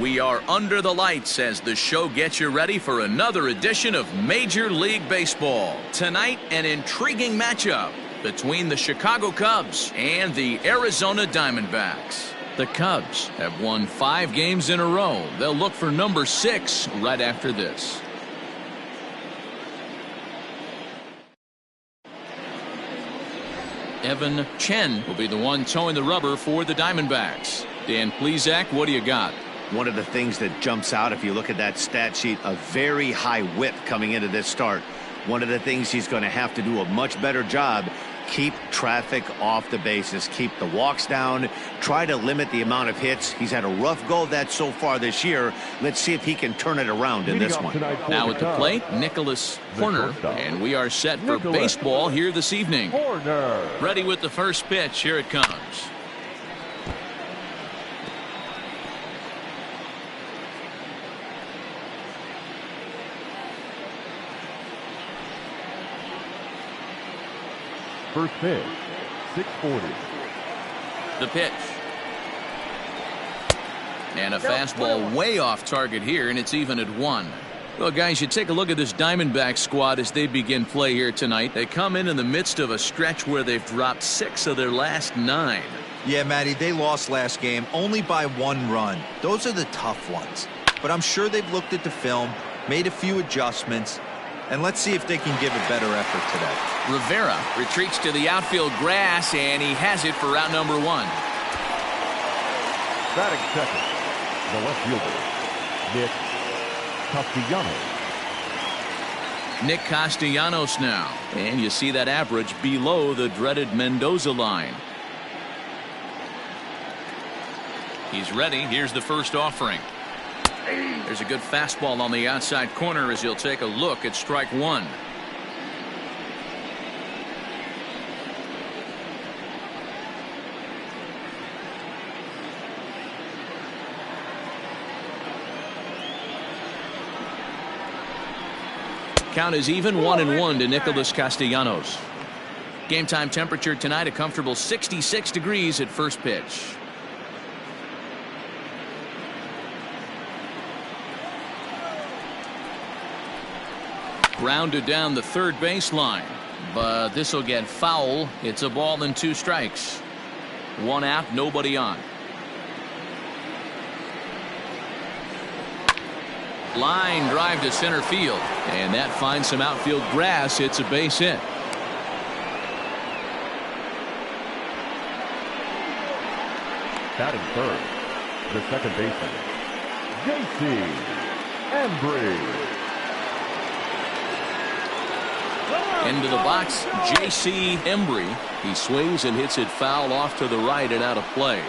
We are under the lights as the show gets you ready for another edition of Major League Baseball. Tonight, an intriguing matchup between the Chicago Cubs and the Arizona Diamondbacks. The Cubs have won 5 games in a row. They'll look for number 6 right after this. Evan Chen will be the one towing the rubber for the Diamondbacks. Dan Plesac, what do you got? One of the things that jumps out if you look at that stat sheet, a very high whip coming into this start. One of the things he's going to have to do a much better job, keep traffic off the bases, keep the walks down, try to limit the amount of hits. He's had a rough go of that so far this year. Let's see if he can turn it around in this one. Now at the plate, Nicholas Horner, and we are set for baseball here this evening. Ready with the first pitch. Here it comes. First pitch, 640. The pitch. And a fastball way off target here, and it's even at 1. Well, guys, you take a look at this Diamondback squad as they begin play here tonight. They come in the midst of a stretch where they've dropped 6 of their last 9. Yeah, Matty, they lost last game only by 1 run. Those are the tough ones. But I'm sure they've looked at the film, made a few adjustments, and let's see if they can give a better effort today. Rivera retreats to the outfield grass, and he has it for route number 1. Batting second, the left fielder, Nick Castellanos. Nick Castellanos now. And you see that average below the dreaded Mendoza line. He's ready. Here's the first offering. There's a good fastball on the outside corner as he'll take a look at strike 1. Count is even 1-1 to Nicholas Castellanos. Game time temperature tonight a comfortable 66 degrees at first pitch. Grounded down the third baseline, but this will get foul. It's a ball and 2 strikes. 1 out, nobody on. Line drive to center field, and that finds some outfield grass. It's a base hit. Batting third, the second baseman, J.C. Embry. Into the box, J.C. Embry. He swings and hits it foul off to the right and out of play.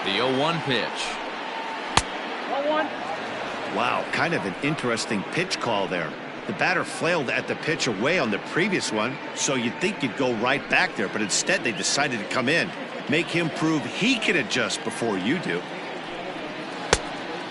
The 0-1 pitch. 0-1. Wow, kind of an interesting pitch call there. The batter flailed at the pitch away on the previous one, so you'd think you'd go right back there, but instead they decided to come in. Make him prove he can adjust before you do.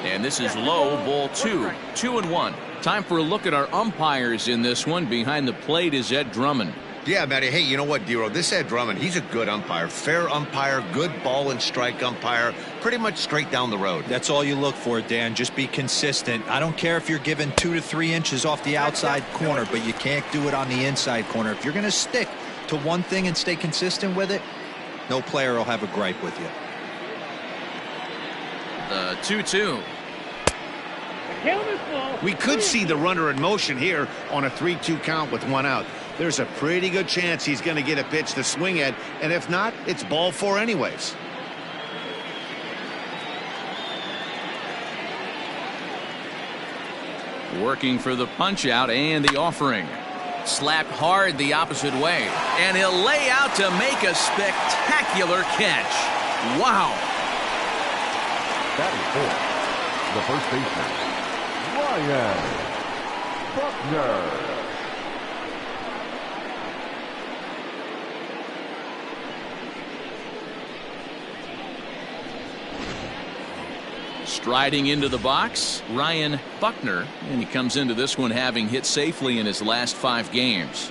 And this is low, ball 2. 2-1. Time for a look at our umpires in this one. Behind the plate is Ed Drummond. Yeah, Matty. Hey, you know what, Dero? This Ed Drummond, he's a good umpire. Fair umpire, good ball and strike umpire. Pretty much straight down the road. That's all you look for, Dan. Just be consistent. I don't care if you're given 2 to 3 inches off the outside corner, but you can't do it on the inside corner. If you're going to stick to one thing and stay consistent with it, no player will have a gripe with you. The 2-2. We could see the runner in motion here on a 3-2 count with 1 out. There's a pretty good chance he's going to get a pitch to swing at, and if not, it's ball 4 anyways. Working for the punch out and the offering. Slapped hard the opposite way, and he'll lay out to make a spectacular catch. Wow. Batting 4, the first baseman, Ryan Buckner. Striding into the box, Ryan Buckner, and he comes into this one having hit safely in his last 5 games.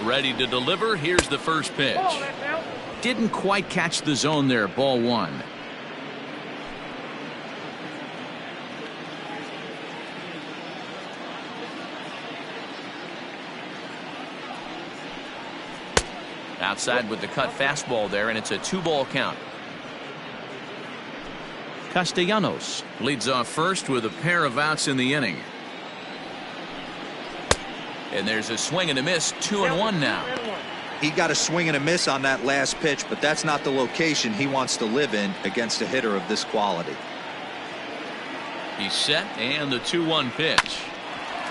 Ready to deliver. Here's the first pitch. Didn't quite catch the zone there. Ball one. Outside with the cut fastball there, and it's a 2-ball count. Castellanos leads off first with a pair of outs in the inning. And there's a swing and a miss. 2-1 now. He got a swing and a miss on that last pitch, but that's not the location he wants to live in against a hitter of this quality. He's set, and the 2-1 pitch.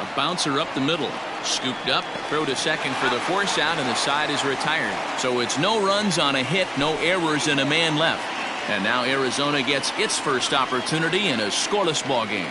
A bouncer up the middle. Scooped up, throw to second for the force out, and the side is retired. So it's no runs on a hit, no errors, and a man left. And now Arizona gets its first opportunity in a scoreless ball game.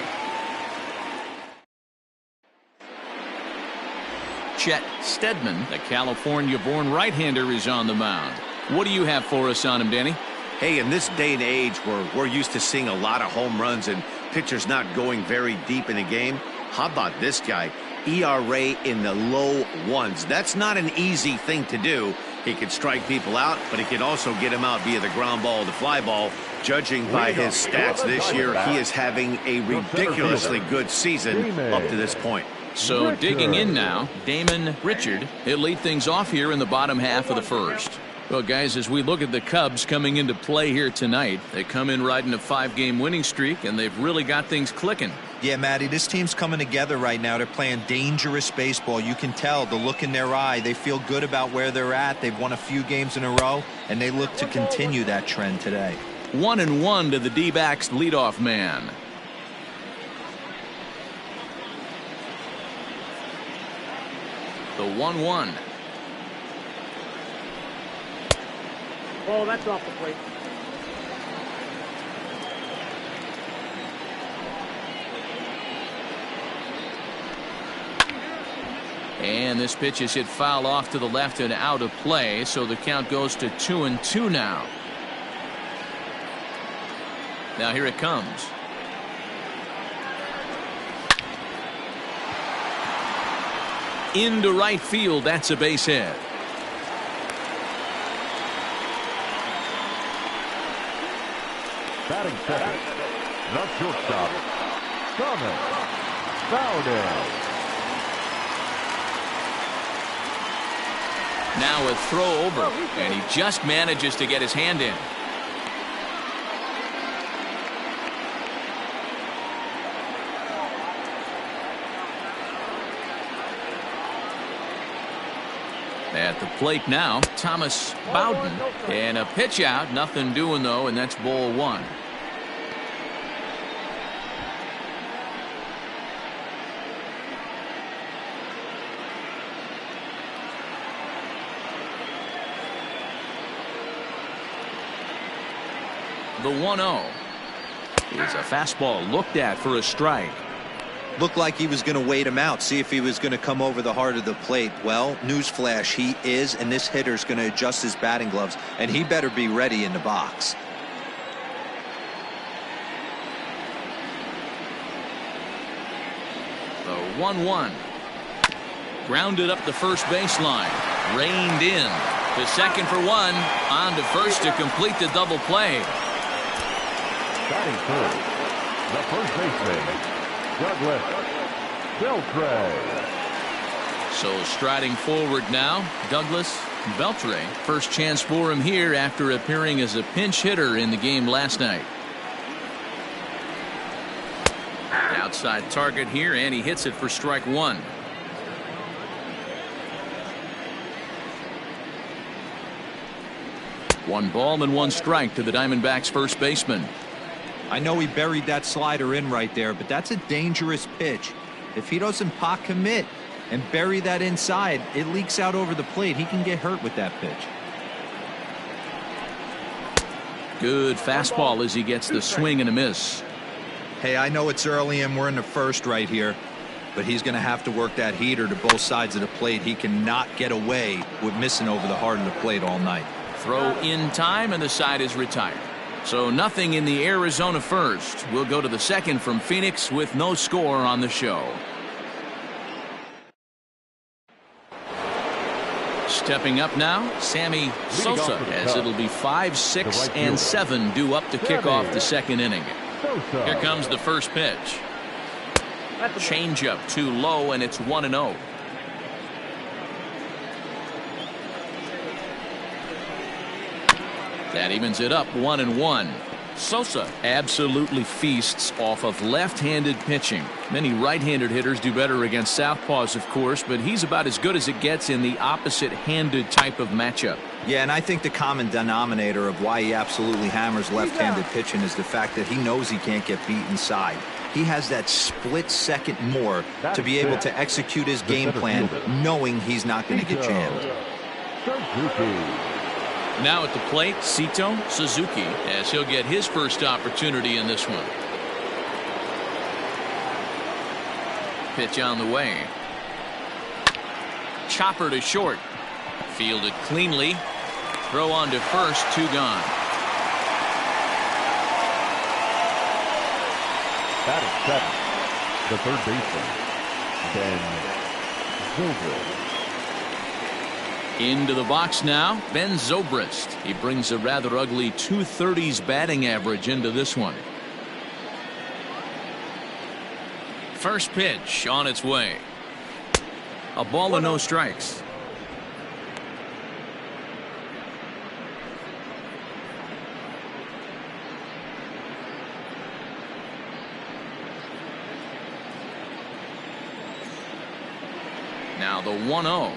Chet Steadman, the California-born right-hander, is on the mound. What do you have for us on him, Danny? Hey, in this day and age where we're used to seeing a lot of home runs and pitchers not going very deep in a game, how about this guy? ERA in the low ones. That's not an easy thing to do. He can strike people out, but he can also get them out via the ground ball, the fly ball. Judging by his stats this year, he is having a ridiculously good season up to this point. So digging in now, Damon Richard. He'll lead things off here in the bottom half of the first. Well, guys, as we look at the Cubs coming into play here tonight, they come in riding a 5-game winning streak, and they've really got things clicking. Yeah, Matty, this team's coming together right now. They're playing dangerous baseball. You can tell the look in their eye. They feel good about where they're at. They've won a few games in a row, and they look to continue that trend today. 1-1 to the D-backs leadoff man. The 1-1. Oh, that's off the plate. And this pitch is hit foul off to the left and out of play, so the count goes to 2-2 now. Now here it comes. Into right field. That's a base hit. Batting second, the shortstop, Thomas Valdez. Now a throw over, and he just manages to get his hand in. At the plate now, Thomas Bowden, and a pitch out, nothing doing though, and that's ball one. The 1-0 is a fastball looked at for a strike. Looked like he was going to wait him out, see if he was going to come over the heart of the plate. Well, newsflash, he is, and this hitter's going to adjust his batting gloves, and he better be ready in the box. The 1-1. Grounded up the first baseline. Reined in. To second for one. On to first to complete the double play. Batting third, the first baseman, Douglas Beltre. So striding forward now, Douglas Beltre. First chance for him here after appearing as a pinch hitter in the game last night. Outside target here, and he hits it for strike one. One ball and one strike to the Diamondbacks first baseman. I know he buried that slider in right there, but that's a dangerous pitch. If he doesn't pot commit and bury that inside, it leaks out over the plate. He can get hurt with that pitch. Good fastball as he gets the swing and a miss. Hey, I know it's early and we're in the first right here, but he's going to have to work that heater to both sides of the plate. He cannot get away with missing over the heart of the plate all night. Throw in time, and the side is retired. So nothing in the Arizona first. We'll go to the second from Phoenix with no score on the show. Stepping up now, Sammy Sosa, as it'll be 5, 6, and 7 due up to kick off the second inning. Here comes the first pitch. Changeup too low, and it's 1-0. That evens it up 1-1. Sosa absolutely feasts off of left-handed pitching. Many right-handed hitters do better against southpaws, of course, but he's about as good as it gets in the opposite-handed type of matchup. Yeah, and I think the common denominator of why he absolutely hammers left-handed pitching is the fact that he knows he can't get beat inside. He has that split second more to be able to execute his game plan, knowing he's not going to get jammed. Now at the plate, Sito Suzuki, as he'll get his first opportunity in this one. Pitch on the way. Chopper to short. Fielded cleanly. Throw on to first, 2 gone. That is 7. The third baseman, Ben Zobrist. Into the box now, Ben Zobrist. He brings a rather ugly 230s batting average into this one. First pitch on its way. A ball and no strikes. Now the 1-0.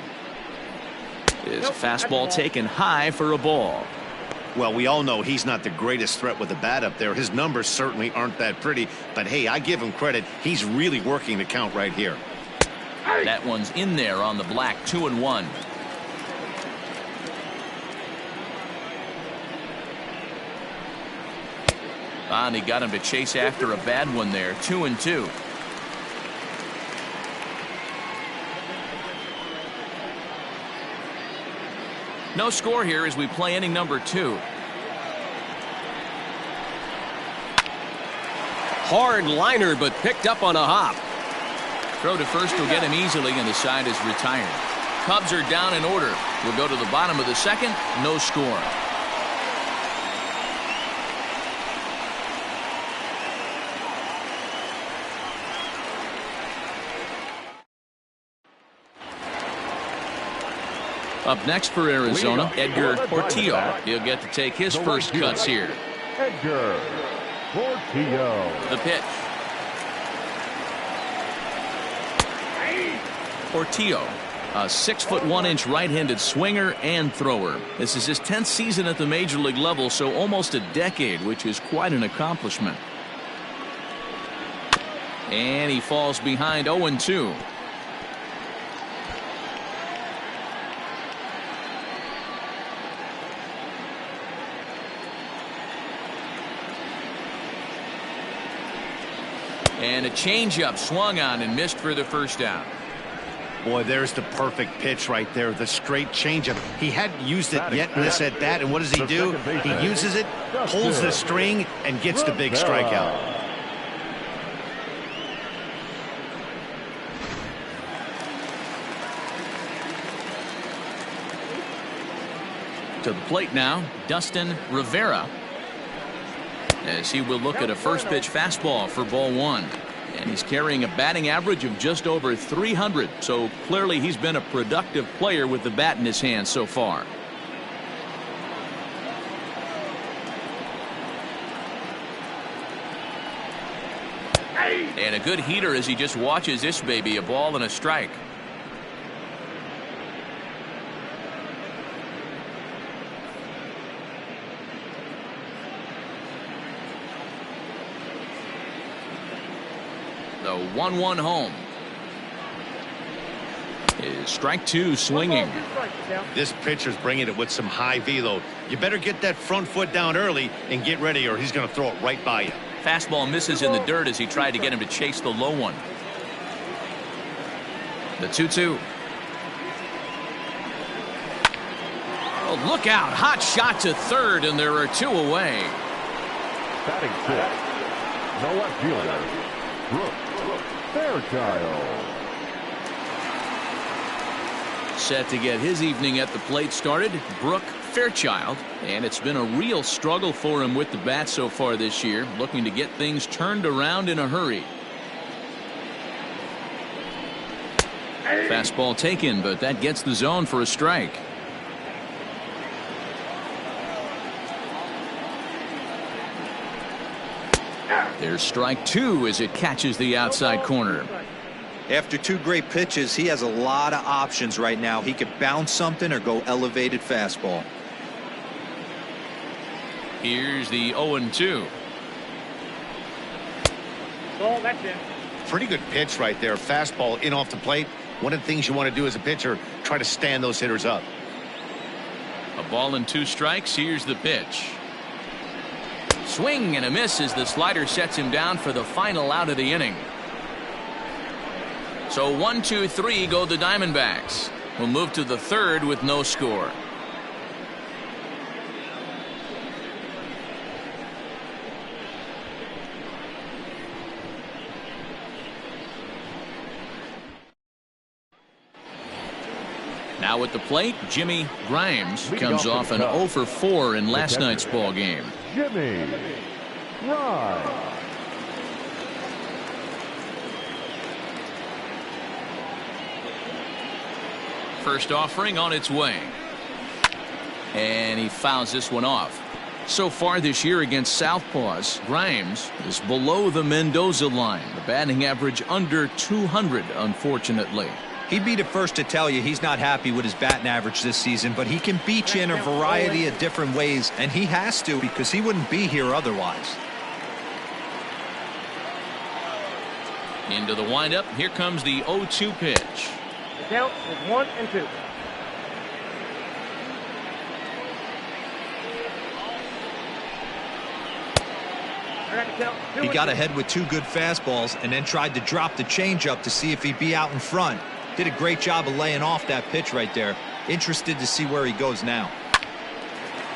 Is fastball taken high for a ball. Well, we all know he's not the greatest threat with the bat up there. His numbers certainly aren't that pretty, but hey, I give him credit. He's really working the count right here. That one's in there on the black, 2-1. And he got him to chase after a bad one there, 2-2. No score here as we play inning number 2. Hard liner, but picked up on a hop. Throw to first will get him easily, and the side is retired. Cubs are down in order. We'll go to the bottom of the second. No score. Up next for Arizona, Edgar Portillo. He'll get to take his first cuts here. Edgar Portillo. The pitch. Portillo, a 6'1" right-handed swinger and thrower. This is his 10th season at the major league level, so almost a decade, which is quite an accomplishment. And he falls behind 0-2. And a changeup swung on and missed for the first down. Boy, there's the perfect pitch right there. The straight changeup. He hadn't used it yet in this at bat, and what does he do? He uses it, pulls the string, and gets the big strikeout. To the plate now, Dustin Rivera, as he will look at a first pitch fastball for ball 1. And he's carrying a batting average of just over 300, so clearly he's been a productive player with the bat in his hand so far. And a good heater as he just watches this baby, a ball and a strike. The 1-1 home. Is strike 2 swinging. This pitcher's bringing it with some high velo. You better get that front foot down early and get ready, or he's going to throw it right by you. Fastball misses in the dirt as he tried to get him to chase the low one. The 2-2. Oh, look out. Hot shot to third, and there are 2 away. Batting 6. The left fielder, Brooks Fairchild. Set to get his evening at the plate started, Brooke Fairchild, and it's been a real struggle for him with the bat so far this year, looking to get things turned around in a hurry. Fastball taken, but that gets the zone for a strike. There's strike two as it catches the outside corner. After two great pitches, he has a lot of options right now. He could bounce something or go elevated fastball. Here's the 0-2. Ball, that's in. Pretty good pitch right there. Fastball in off the plate. One of the things you want to do as a pitcher, try to stand those hitters up. A ball and 2 strikes. Here's the pitch. Swing and a miss as the slider sets him down for the final out of the inning. So 1, 2, 3 go the Diamondbacks. We'll move to the third with no score. Now at the plate, Jimmy Grimes comes off an 0 for 4 in last night's ball game. Jimmy Grimes. First offering on its way. And he fouls this one off. So far this year against Southpaws, Grimes is below the Mendoza line. The batting average under 200, unfortunately. He'd be the first to tell you he's not happy with his batting average this season, but he can beat you in a variety of different ways, and he has to because he wouldn't be here otherwise. Into the windup. Here comes the 0-2 pitch. The count is 1 and 2. He got ahead with 2 good fastballs and then tried to drop the changeup to see if he'd be out in front. Did a great job of laying off that pitch right there. Interested to see where he goes now.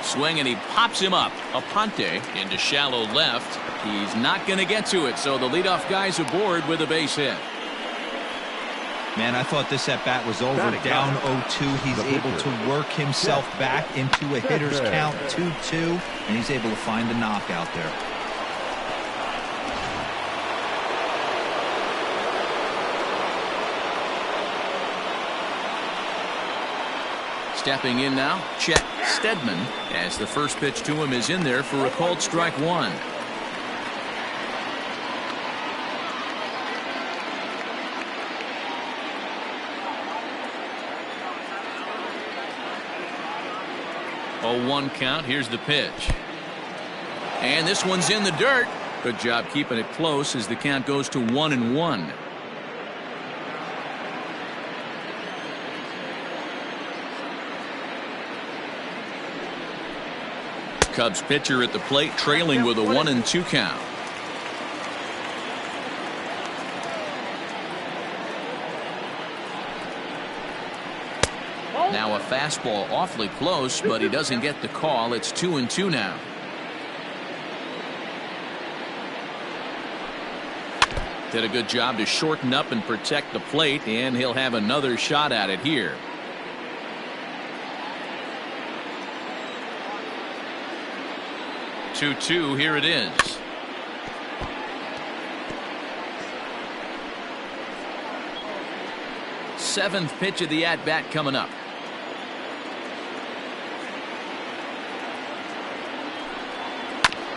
Swing and he pops him up. Aponte into shallow left. He's not going to get to it, so the leadoff guy's aboard with a base hit. Man, I thought this at bat was over. Down 0-2. He's able to work himself back into a hitter's count 2-2, and he's able to find the knockout there. Stepping in now, Chet Steadman, as the first pitch to him is in there for a called strike 1. Oh, 1 count. Here's the pitch. And this one's in the dirt. Good job keeping it close as the count goes to 1-1. Cubs pitcher at the plate trailing with a 1-2 count. Now a fastball awfully close, but he doesn't get the call. It's 2-2 now. Did a good job to shorten up and protect the plate, and he'll have another shot at it here. Two, here it is. Seventh pitch of the at-bat coming up.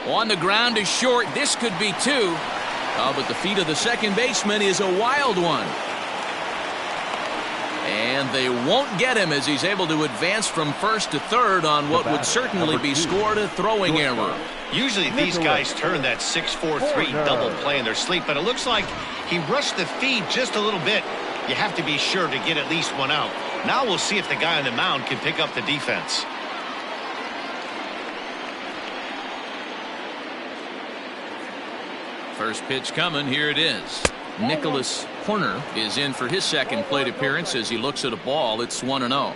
On the ground is short. This could be 2. Oh, but the feet of the second baseman is a wild one. And they won't get him as he's able to advance from first to third on what would certainly be scored a throwing error. Usually these guys turn that 6-4-3 double play in their sleep, but it looks like he rushed the feed just a little bit. You have to be sure to get at least 1 out. Now we'll see if the guy on the mound can pick up the defense. First pitch coming. Here it is. Nicholas Horner is in for his second plate appearance as he looks at a ball. It's 1-0.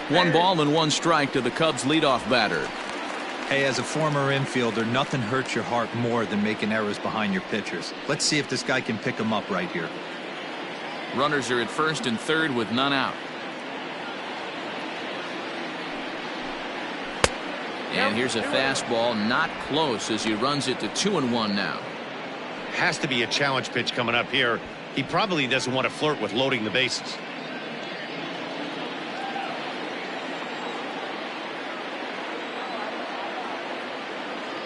1 ball and 1 strike to the Cubs leadoff batter. Hey, as a former infielder, nothing hurts your heart more than making errors behind your pitchers. Let's see if this guy can pick them up right here. Runners are at first and third with none out. And here's a fastball, not close, as he runs it to 2-1 now. Has to be a challenge pitch coming up here. He probably doesn't want to flirt with loading the bases.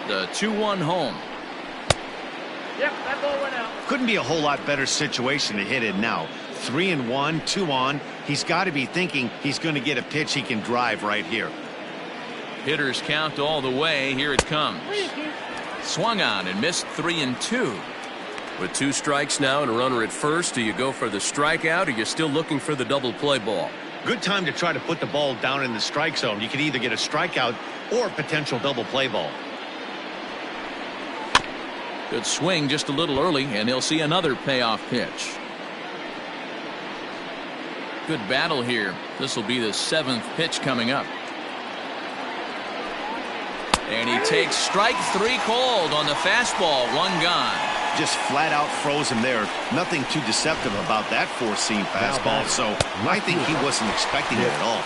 The 2-1 home. Yep, that ball went out. Couldn't be a whole lot better situation to hit it now. 3-1, 2 on. He's got to be thinking he's going to get a pitch he can drive right here. Hitters count all the way. Here it comes. Swung on and missed 3-2. With 2 strikes now and a runner at first, do you go for the strikeout or you're still looking for the double play ball? Good time to try to put the ball down in the strike zone. You can either get a strikeout or a potential double play ball. Good swing just a little early, and he'll see another payoff pitch. Good battle here. This will be the 7th pitch coming up. And he takes strike 3 called on the fastball. 1 gone. Just flat out froze him there. Nothing too deceptive about that 4-seam fastball, so I think he wasn't expecting it at all.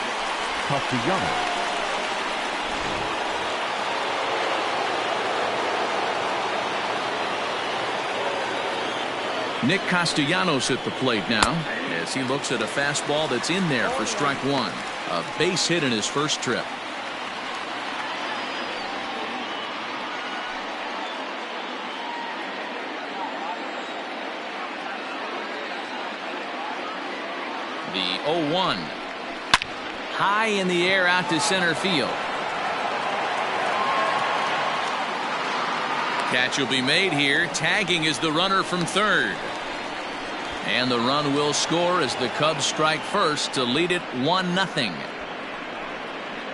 Nick Castellanos at the plate now as he looks at a fastball that's in there for strike 1. A base hit in his first trip. The 0-1. High in the air out to center field. Catch will be made here. Tagging is the runner from third. And the run will score as the Cubs strike first to lead it 1-0.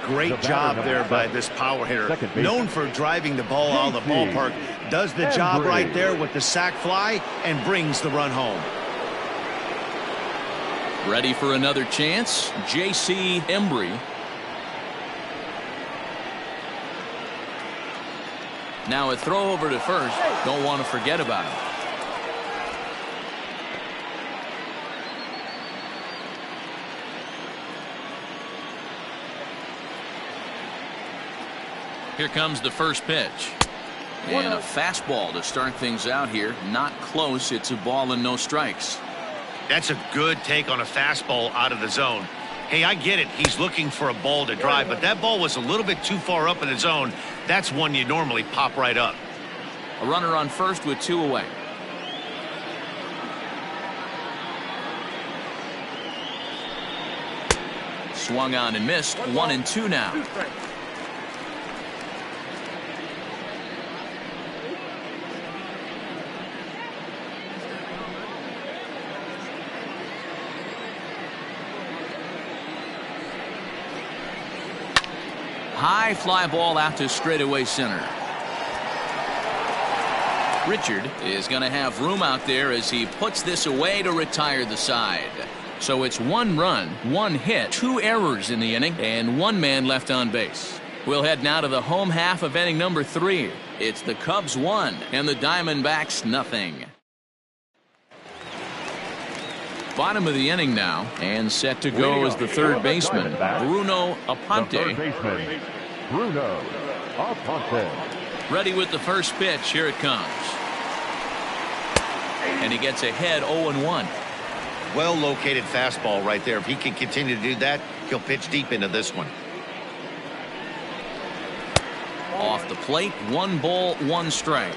Great job there by this power hitter. Known for driving the ball out of the ballpark. Does the job right there with the sac fly and brings the run home. Ready for another chance. J.C. Embry. Now a throw over to first. Don't want to forget about him. Here comes the first pitch. And a fastball to start things out here. Not close. It's a ball and no strikes. That's a good take on a fastball out of the zone. Hey, I get it. He's looking for a ball to drive, but that ball was a little bit too far up in the zone. That's one you normally pop right up. A runner on first with 2 away. Swung on and missed. 1-2 now. High fly ball out to straightaway center. Richard is going to have room out there as he puts this away to retire the side. So it's 1 run, 1 hit, 2 errors in the inning, and 1 man left on base. We'll head now to the home half of inning number 3. It's the Cubs 1 and the Diamondbacks nothing. Bottom of the inning now, and set to go is the third baseman, Bruno Aponte. Bruno Aponte. Ready with the first pitch. Here it comes. And he gets ahead 0-1. Well located fastball right there. If he can continue to do that, he'll pitch deep into this one. Off the plate, 1 ball, 1 strike.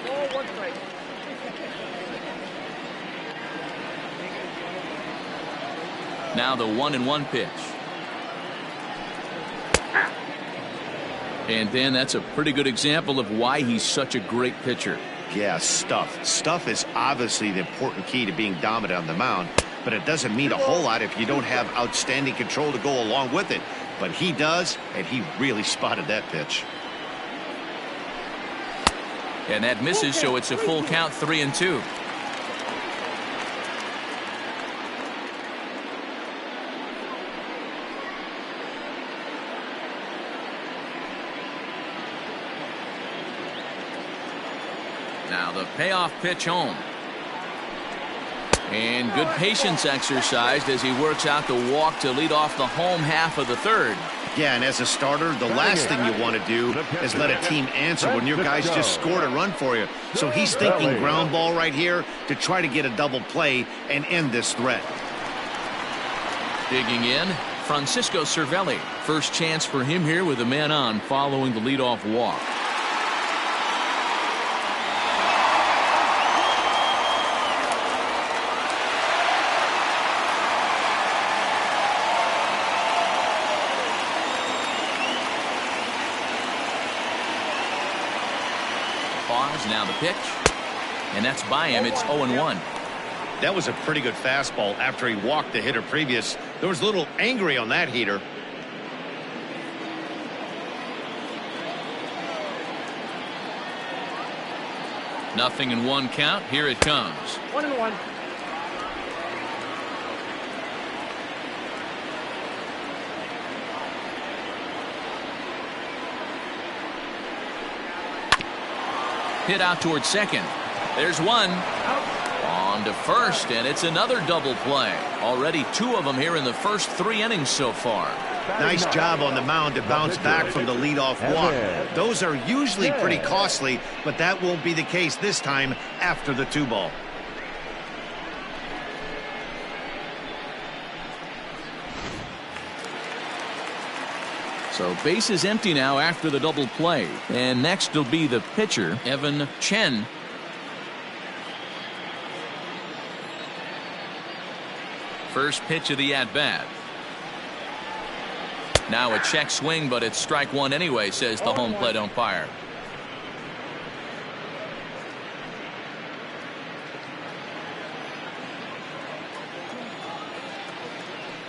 Now the 1-1 pitch. And then that's a pretty good example of why he's such a great pitcher. Yeah, stuff. Stuff is obviously the important key to being dominant on the mound, but it doesn't mean a whole lot if you don't have outstanding control to go along with it. But he does, and he really spotted that pitch. And that misses, so it's a full count, 3-2. Now the payoff pitch home. And good patience exercised as he works out the walk to lead off the home half of the third. Yeah, and as a starter, the last thing you want to do is let a team answer when your guys just scored a run for you. So he's thinking ground ball right here to try to get a double play and end this threat. Digging in, Francisco Cervelli. First chance for him here with a man on following the leadoff walk. Pause, now the pitch. And that's by him. It's 0-1. That was a pretty good fastball after he walked the hitter previous. There was a little angry on that heater. Nothing in one count. Here it comes. 1-1. Hit out towards second. There's one. On to first, and it's another double play. Already two of them here in the first 3 innings so far. Nice job on the mound to bounce back from the leadoff walk. Those are usually pretty costly, but that won't be the case this time after the 2-ball. So base is empty now after the double play. And next will be the pitcher, Evan Chen. First pitch of the at-bat. Now a check swing, but it's strike one anyway, says the home plate umpire.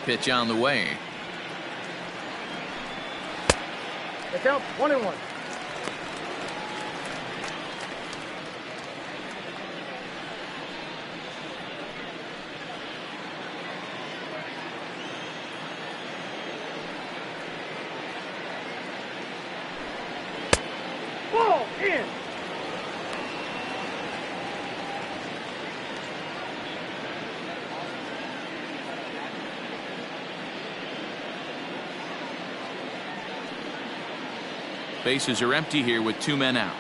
Pitch on the way. The count 1-1. Ball in. Bases are empty here with 2 men out.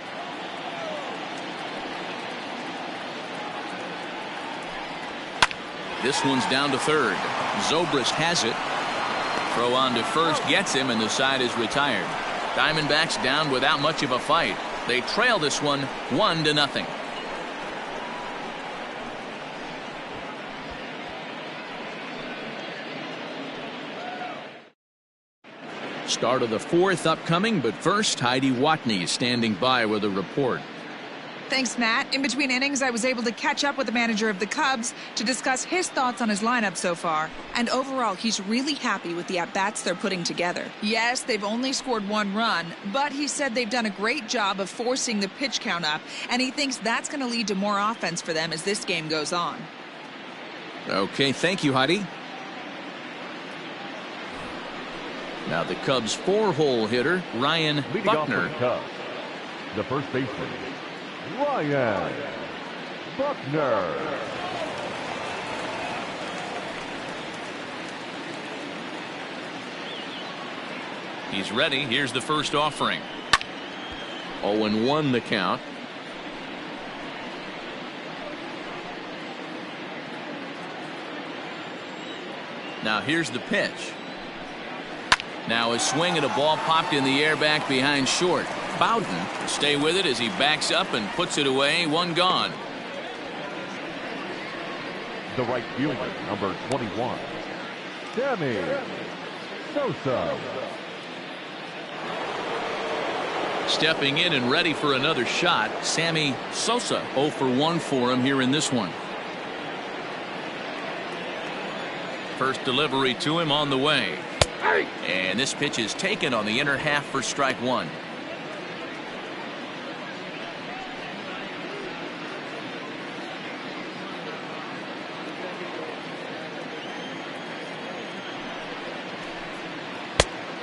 This one's down to third. Zobrist has it. Throw on to first gets him, and the side is retired. Diamondbacks down without much of a fight. They trail this one 1-0. Start of the 4th upcoming, but first Heidi Watney is standing by with a report. Thanks, Matt. In between innings, I was able to catch up with the manager of the Cubs to discuss his thoughts on his lineup so far. And overall, he's really happy with the at-bats they're putting together. Yes, they've only scored 1 run, but he said they've done a great job of forcing the pitch count up, and he thinks that's going to lead to more offense for them as this game goes on. Okay, thank you, Heidi. Now the Cubs' 4-hole hitter, Ryan Leading off Buckner. for the Cubs, the first baseman, Ryan Buckner. He's ready. Here's the first offering. 0-1 the count. Now here's the pitch. Now a swing and a ball popped in the air back behind short. Bowden will stay with it as he backs up and puts it away. 1 gone. The right fielder, number 21, Sammy Sosa. Stepping in and ready for another shot, Sammy Sosa. 0 for 1 for him here in this one. First delivery to him on the way. And this pitch is taken on the inner half for strike 1.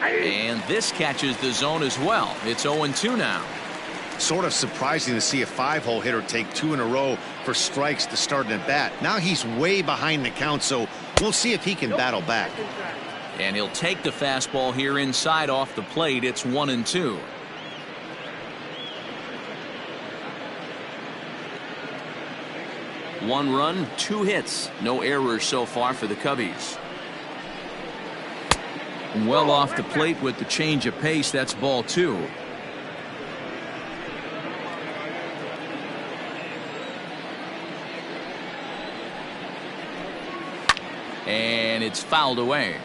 And this catches the zone as well. It's 0-2 now. Sort of surprising to see a 5-hole hitter take 2 in a row for strikes to start an at bat. Now he's way behind the count, so we'll see if he can battle back. And he'll take the fastball here inside off the plate. It's 1-2. One run, 2 hits. No errors so far for the Cubbies. Well off the plate with the change of pace. That's ball 2. And it's fouled away.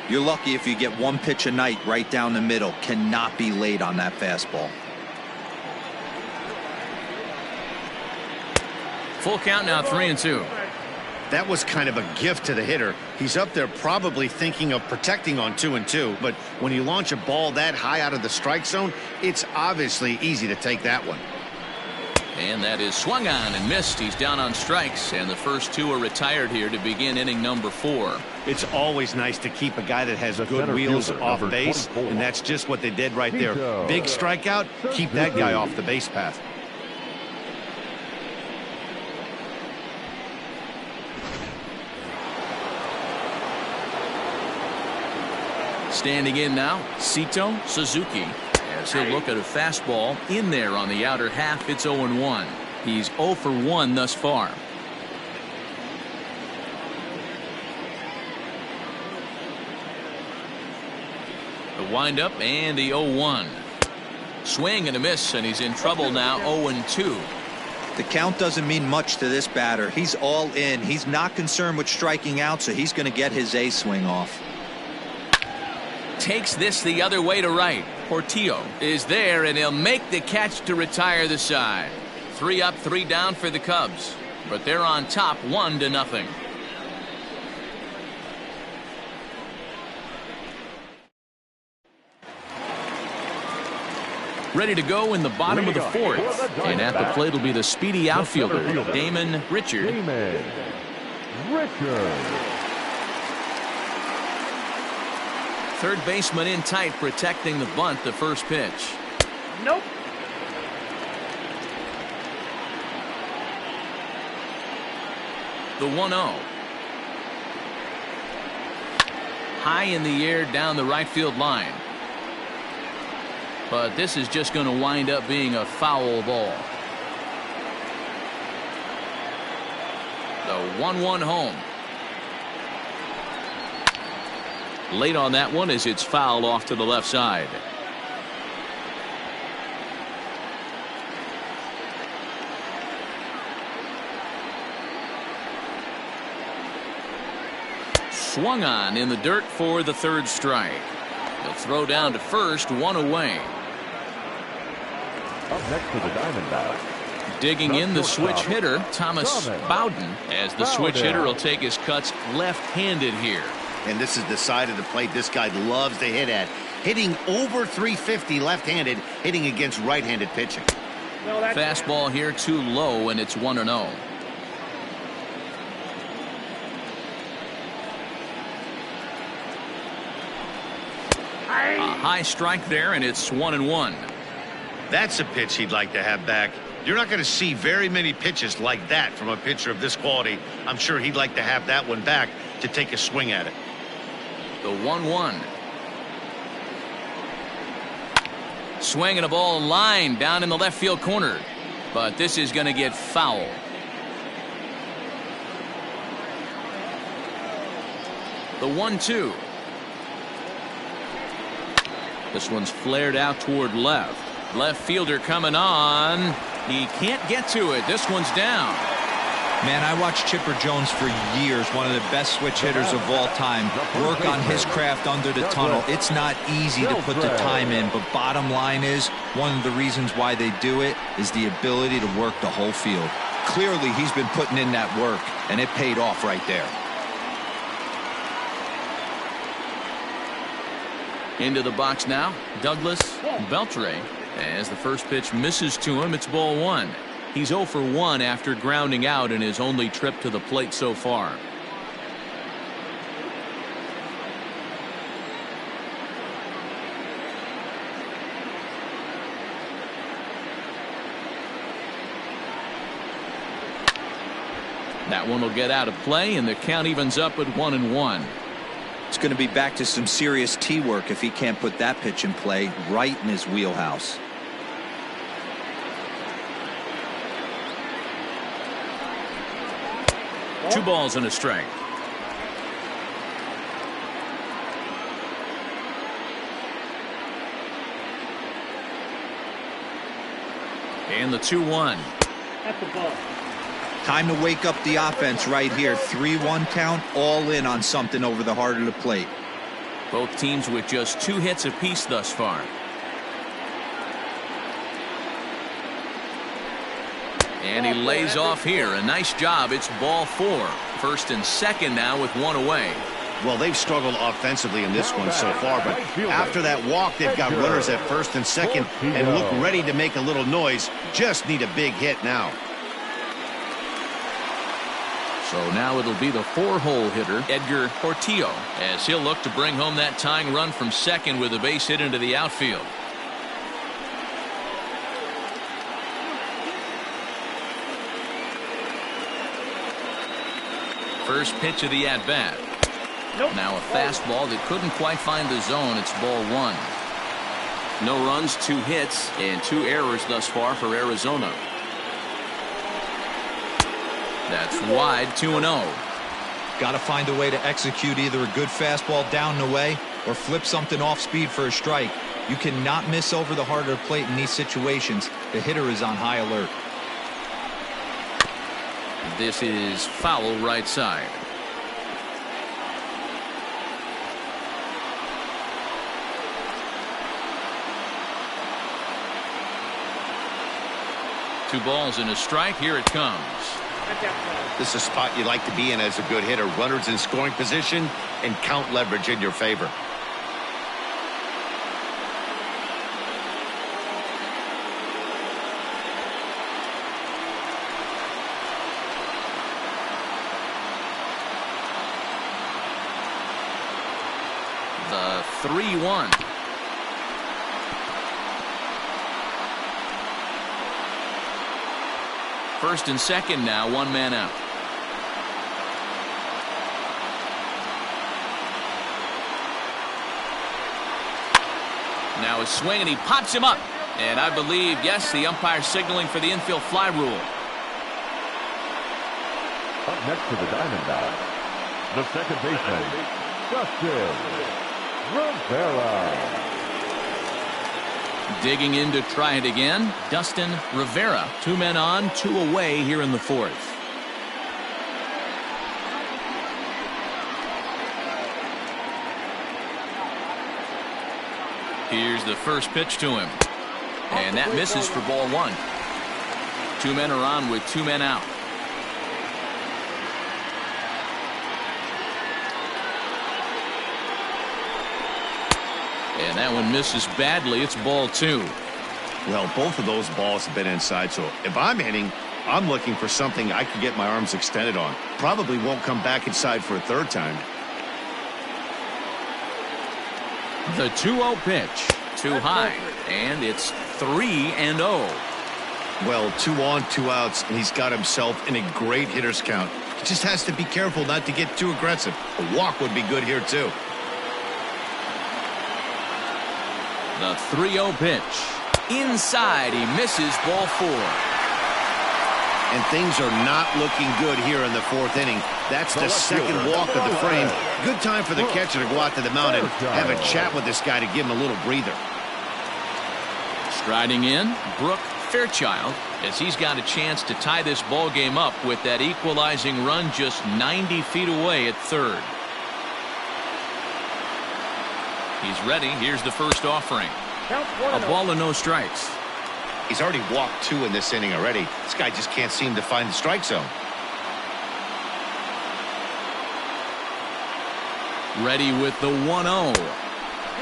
You're lucky if you get 1 pitch a night right down the middle. Cannot be late on that fastball. Full count now, 3-2. That was kind of a gift to the hitter. He's up there probably thinking of protecting on 2-2, but when you launch a ball that high out of the strike zone, it's obviously easy to take that one. And that is swung on and missed. He's down on strikes, and the first 2 are retired here to begin inning number 4. It's always nice to keep a guy that has good wheels off base, and that's just what they did right there. Big strikeout, keep that guy off the base path. Standing in now, Sito Suzuki. As he'll look at a fastball in there on the outer half. It's 0-1. He's 0 for 1 thus far. The windup and the 0-1. Swing and a miss, and he's in trouble now. 0-2. The count doesn't mean much to this batter. He's all in. He's not concerned with striking out, so he's going to get his A swing off. Takes this the other way to right. Portillo is there, and he'll make the catch to retire the side. 3 up, 3 down for the Cubs, but they're on top 1-0. Ready to go in the bottom of the 4th, and at the plate will be the speedy outfielder, Damon Richard. Third baseman in tight, protecting the bunt. The first pitch. Nope. The 1-0. High in the air down the right field line. But this is just going to wind up being a foul ball. The 1-1 home. Late on that one as it's fouled off to the left side. Swung on in the dirt for the 3rd strike. He'll throw down to first, 1 away. Up next to the Diamondbacks. Digging in the switch hitter, Thomas Bowden, as the switch hitter will take his cuts left-handed here. And this is the side of the plate this guy loves to hit at. Hitting over 350 left-handed, hitting against right-handed pitching. Fastball here too low, and it's 1-0. A high strike there, and it's 1-1. That's a pitch he'd like to have back. You're not going to see very many pitches like that from a pitcher of this quality. I'm sure he'd like to have that one back to take a swing at it. The 1-1. Swinging a ball line down in the left field corner. But this is going to get foul. The 1-2. This one's flared out toward left. Left fielder coming on. He can't get to it. This one's down. Man, I watched Chipper Jones for years, one of the best switch hitters of all time, work on his craft under the tunnel. It's not easy to put the time in, but bottom line is, one of the reasons why they do it is the ability to work the whole field. Clearly, he's been putting in that work, and it paid off right there. Into the box now, Douglas Beltre. As the first pitch misses to him, it's ball 1. He's 0 for 1 after grounding out in his only trip to the plate so far. That one will get out of play, and the count evens up at 1-1. It's going to be back to some serious tee work if he can't put that pitch in play right in his wheelhouse. Two balls and a strike. And the 2-1. That's the ball. Time to wake up the offense right here. 3-1 count, all in on something over the heart of the plate. Both teams with just 2 hits apiece thus far. And he lays off here. A nice job. It's ball 4. First and second now with 1 away. Well, they've struggled offensively in this one so far, but after that walk, they've got runners at first and second and look ready to make a little noise. Just need a big hit now. So now it'll be the 4-hole hitter, Edgar Portillo, as he'll look to bring home that tying run from second with a base hit into the outfield. First pitch of the at-bat. Now a fastball that couldn't quite find the zone. It's ball 1. No runs, 2 hits, and 2 errors thus far for Arizona. That's wide, 2-0. Got to find a way to execute either a good fastball down and away or flip something off speed for a strike. You cannot miss over the heart of the plate in these situations. The hitter is on high alert. This is foul right side. Two balls and a strike. Here it comes. This is a spot you like to be in as a good hitter. Runners in scoring position and count leverage in your favor. The 3-1. First and second now, 1 man out. Now a swing, and he pops him up. And I believe, yes, the umpire signaling for the infield fly rule. Up next to the Diamondbacks, the second baseman, Dustin Rivera. Digging in to try it again, Dustin Rivera. 2 men on, 2 away here in the 4th. Here's the first pitch to him. And that misses for ball 1. 2 men are on with 2 men out. And that one misses badly. It's ball 2. Well, both of those balls have been inside, so if I'm hitting, I'm looking for something I can get my arms extended on. Probably won't come back inside for a 3rd time. The 2-0 pitch. Too high. And it's 3-0. Well, 2 on, 2 outs, and he's got himself in a great hitter's count. He just has to be careful not to get too aggressive. A walk would be good here, too. The 3-0 pitch. Inside, he misses ball 4. And things are not looking good here in the 4th inning. That's the second walk of the frame. Good time for the catcher to go out to the mound and have a chat with this guy to give him a little breather. Striding in, Brooke Fairchild, as he's got a chance to tie this ball game up with that equalizing run just 90 feet away at 3rd. He's ready. Here's the first offering. A ball and no strikes. He's already walked 2 in this inning already. This guy just can't seem to find the strike zone. Ready with the 1-0. 2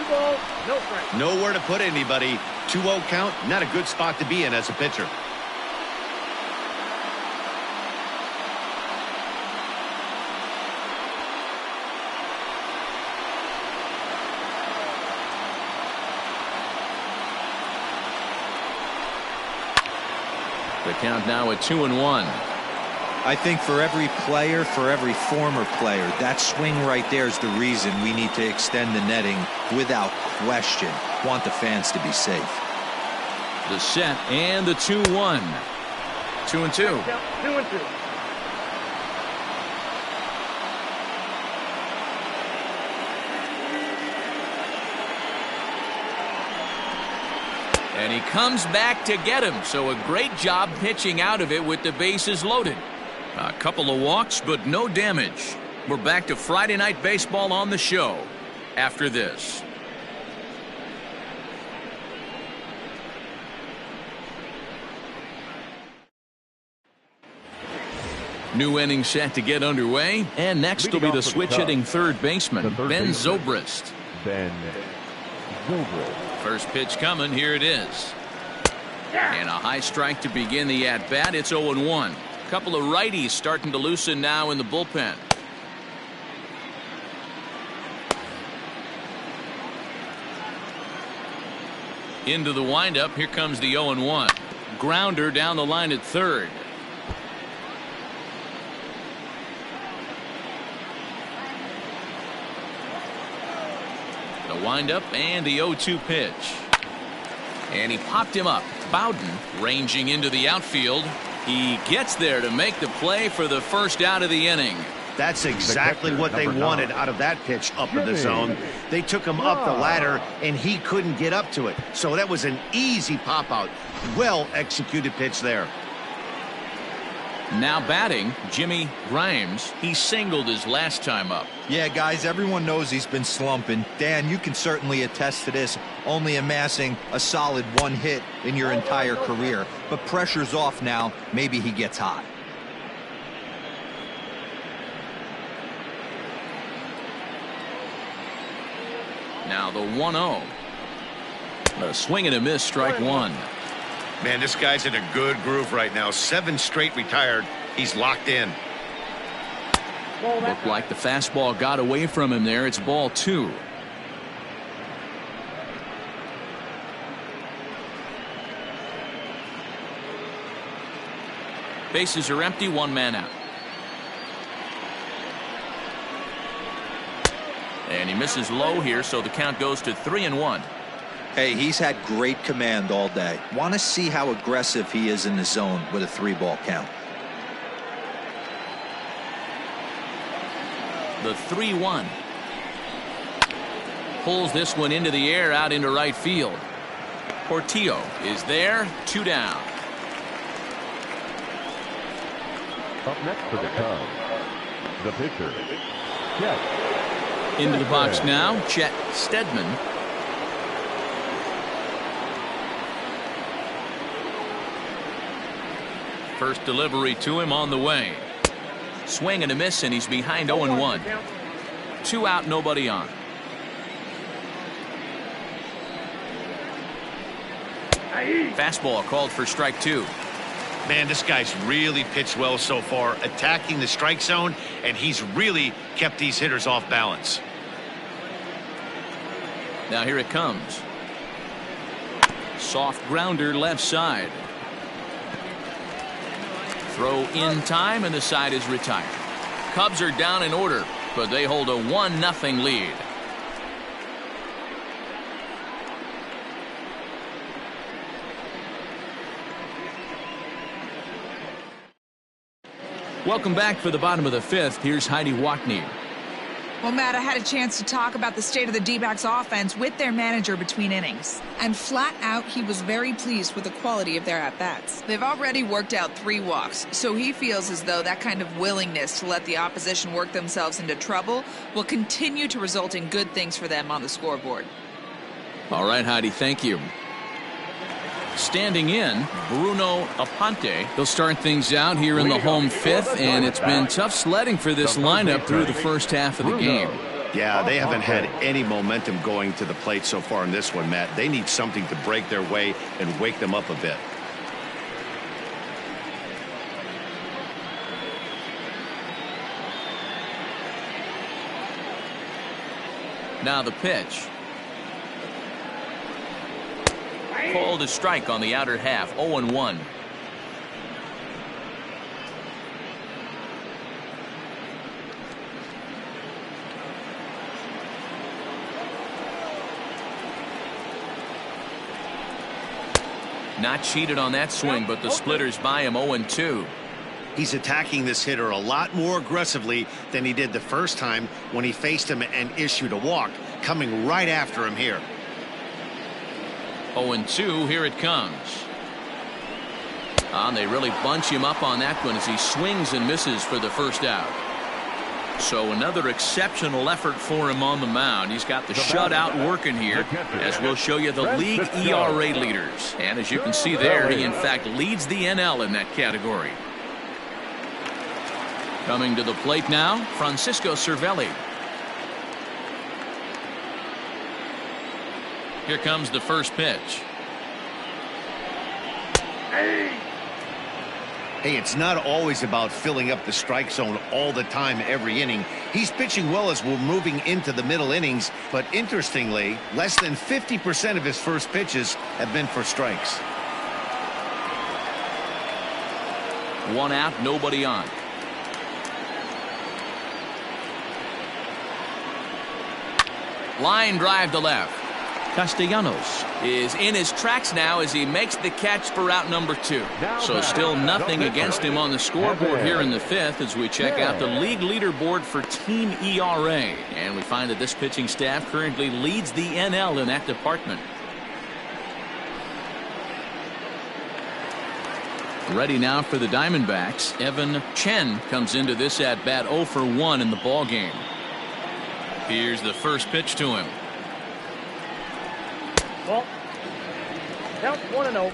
balls, no strikes. Nowhere to put anybody. 2-0 count, not a good spot to be in as a pitcher. The count now at 2-1. I think for every player, for every former player, that swing right there is the reason we need to extend the netting without question. Want the fans to be safe. The set and the 2-1. 2-2. 2-2. And he comes back to get him. So a great job pitching out of it with the bases loaded. A couple of walks, but no damage. We're back to Friday Night Baseball on the show after this. New inning set to get underway, and next will be the switch-hitting third baseman, Ben Zobrist. Ben Zobrist. First pitch coming, here it is. And a high strike to begin the at-bat. It's 0-1. Couple of righties starting to loosen now in the bullpen. Into the windup, here comes the 0-1. Grounder down the line at third. The windup and the 0-2 pitch. And he popped him up. Bowden ranging into the outfield. He gets there to make the play for the first out of the inning. That's exactly what they wanted out of that pitch up in the zone. They took him up the ladder, and he couldn't get up to it. So that was an easy pop-out. Well-executed pitch there. Now batting, Jimmy Grimes. He singled his last time up. Yeah, guys, everyone knows he's been slumping. Dan, you can certainly attest to this, only amassing a solid 1 hit in your entire career. But pressure's off now. Maybe he gets hot. Now the 1-0. A swing and a miss, strike one. Man, this guy's in a good groove right now. 7 straight retired. He's locked in. Looked like the fastball got away from him there. It's ball 2. Bases are empty, 1 man out. And he misses low here, so the count goes to 3-1. Hey, he's had great command all day. Want to see how aggressive he is in the zone with a 3-ball count. The 3-1. Pulls this one into the air out into right field. Portillo is there, 2 down. Up next for the Cubs, the pitcher, Chet. Into the box now, Chet Steadman. First delivery to him on the way. Swing and a miss, and he's behind 0-1. 2 out, nobody on. Fastball called for strike 2. Man, this guy's really pitched well so far, attacking the strike zone, and he's really kept these hitters off balance. Now here it comes. Soft grounder left side. Throw in time, and the side is retired. Cubs are down in order, but they hold a 1-0 lead. Welcome back for the bottom of the 5th. Here's Heidi Watney. Well, Matt, I had a chance to talk about the state of the D-backs offense with their manager between innings. And flat out, he was very pleased with the quality of their at-bats. They've already worked out 3 walks, so he feels as though that kind of willingness to let the opposition work themselves into trouble will continue to result in good things for them on the scoreboard. All right, Heidi, thank you. Standing in, Bruno Aponte. They'll start things out here in the home 5th, and it's been tough sledding for this lineup through the first half of the game. Yeah, they haven't had any momentum going to the plate so far in this one, Matt. They need something to break their way and wake them up a bit. Now the pitch. Called a strike on the outer half, 0-1. Not cheated on that swing, but the splitters by him 0-2. He's attacking this hitter a lot more aggressively than he did the first time when he faced him and issued a walk, coming right after him here. 0-2, here it comes. And they really bunch him up on that one as he swings and misses for the first out. So another exceptional effort for him on the mound. He's got the shutout working here, as we'll show you the league ERA leaders. And as you can see there, he in fact leads the NL in that category. Coming to the plate now, Francisco Cervelli. Here comes the first pitch. Hey, it's not always about filling up the strike zone all the time every inning. He's pitching well as we're moving into the middle innings, but interestingly, less than 50% of his first pitches have been for strikes. One out, nobody on. Line drive to left. Castellanos is in his tracks now as he makes the catch for out number 2. So still nothing against him on the scoreboard here in the 5th as we check out the league leaderboard for team ERA. And we find that this pitching staff currently leads the NL in that department. Ready now for the Diamondbacks. Evan Chen comes into this at bat 0 for 1 in the ball game. Here's the first pitch to him. Well, count 1-0.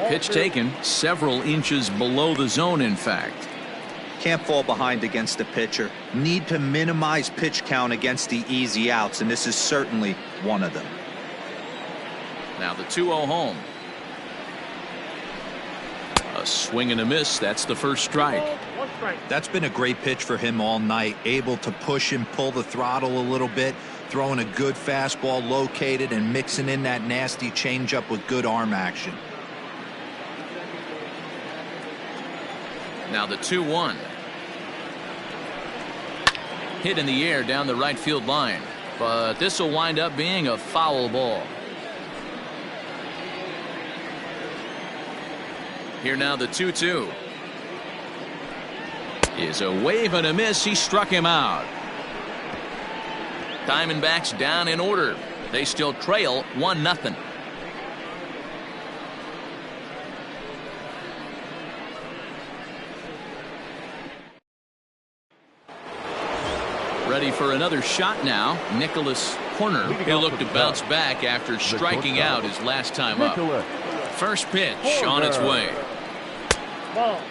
Pitch taken several inches below the zone, in fact. Can't fall behind against the pitcher. Need to minimize pitch count against the easy outs, and this is certainly one of them. Now the 2-0 home. A swing and a miss. That's the first strike. That's been a great pitch for him all night. Able to push and pull the throttle a little bit, throwing a good fastball located and mixing in that nasty changeup with good arm action. Now the 2-1. Hit in the air down the right field line, but this will wind up being a foul ball. Here now the 2-2. Is a wave and a miss. He struck him out. Diamondbacks down in order. They still trail 1-0. Ready for another shot now. Nicholas Corner. He'll look to bounce back after striking out his last time up. First pitch on its way. Ball.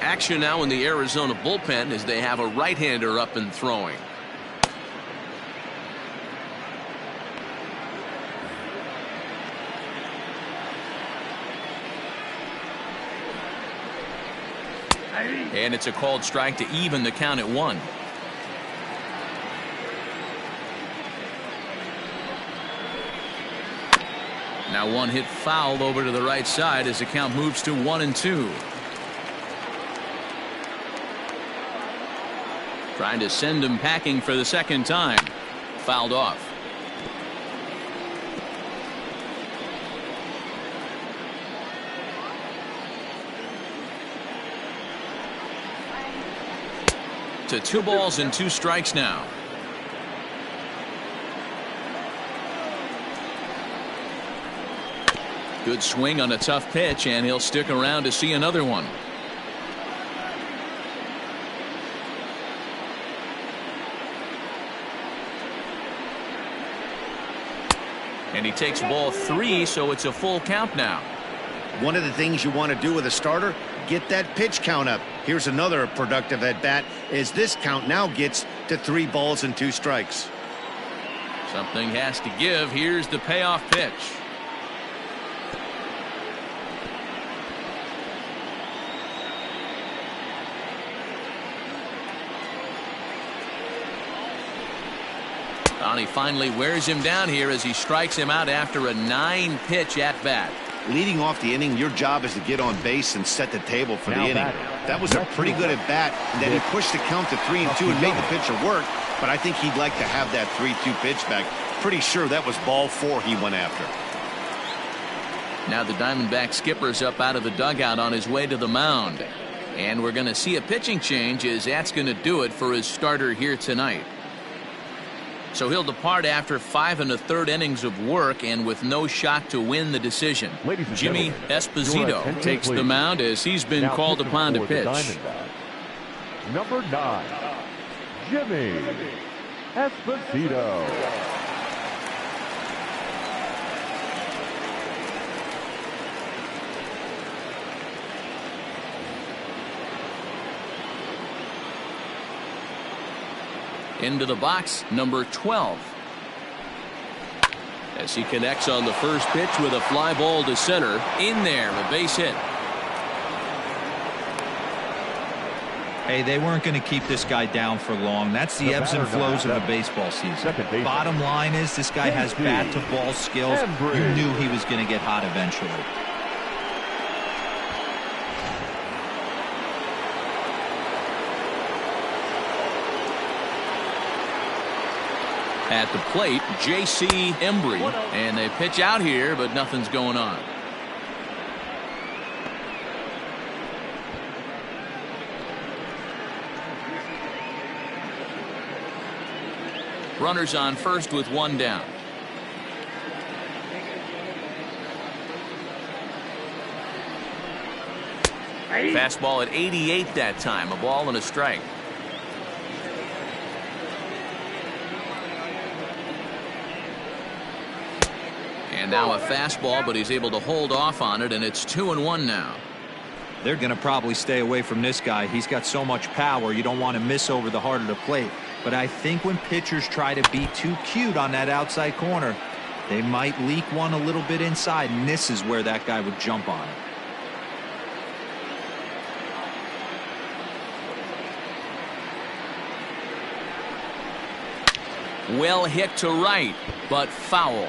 Action now in the Arizona bullpen as they have a right-hander up and throwing. And it's a called strike to even the count at 1. Now one hit foul over to the right side as the count moves to 1-2. Trying to send him packing for the second time. Fouled off. To 2 balls and 2 strikes now. Good swing on a tough pitch, and he'll stick around to see another one. And he takes ball 3, so it's a full count now. One of the things you want to do with a starter, get that pitch count up. Here's another productive at bat as this count now gets to 3 balls and 2 strikes. Something has to give. Here's the payoff pitch. And he finally wears him down here as he strikes him out after a 9-pitch at bat. leading off the inning, your job is to get on base and set the table for the inning. That was a pretty good at bat, and then he pushed the count to 3-2 and made the pitcher work, but I think he'd like to have that 3-2 pitch back. Pretty sure that was ball 4 he went after. Now the Diamondback skipper's up out of the dugout on his way to the mound. And we're going to see a pitching change, as that's going to do it for his starter here tonight. So he'll depart after 5 1/3 innings of work and with no shot to win the decision. Jimmy Esposito takes the mound as he's been called upon to pitch. Number 9, Jimmy Esposito. Into the box, number 12. As he connects on the first pitch with a fly ball to center. In there, a base hit. Hey, they weren't going to keep this guy down for long. That's the ebbs and flows of a baseball season. Bottom line is this guy has bat-to-ball skills. You knew he was going to get hot eventually. At the plate, J.C. Embry. And they pitch out here, but nothing's going on. Runners on first with 1 down. Fastball at 88 that time. A ball and a strike. And now a fastball, but he's able to hold off on it, and it's 2-1 now. They're going to probably stay away from this guy. He's got so much power, you don't want to miss over the heart of the plate. But I think when pitchers try to be too cute on that outside corner, they might leak one a little bit inside, and this is where that guy would jump on it. Well hit to right, but foul.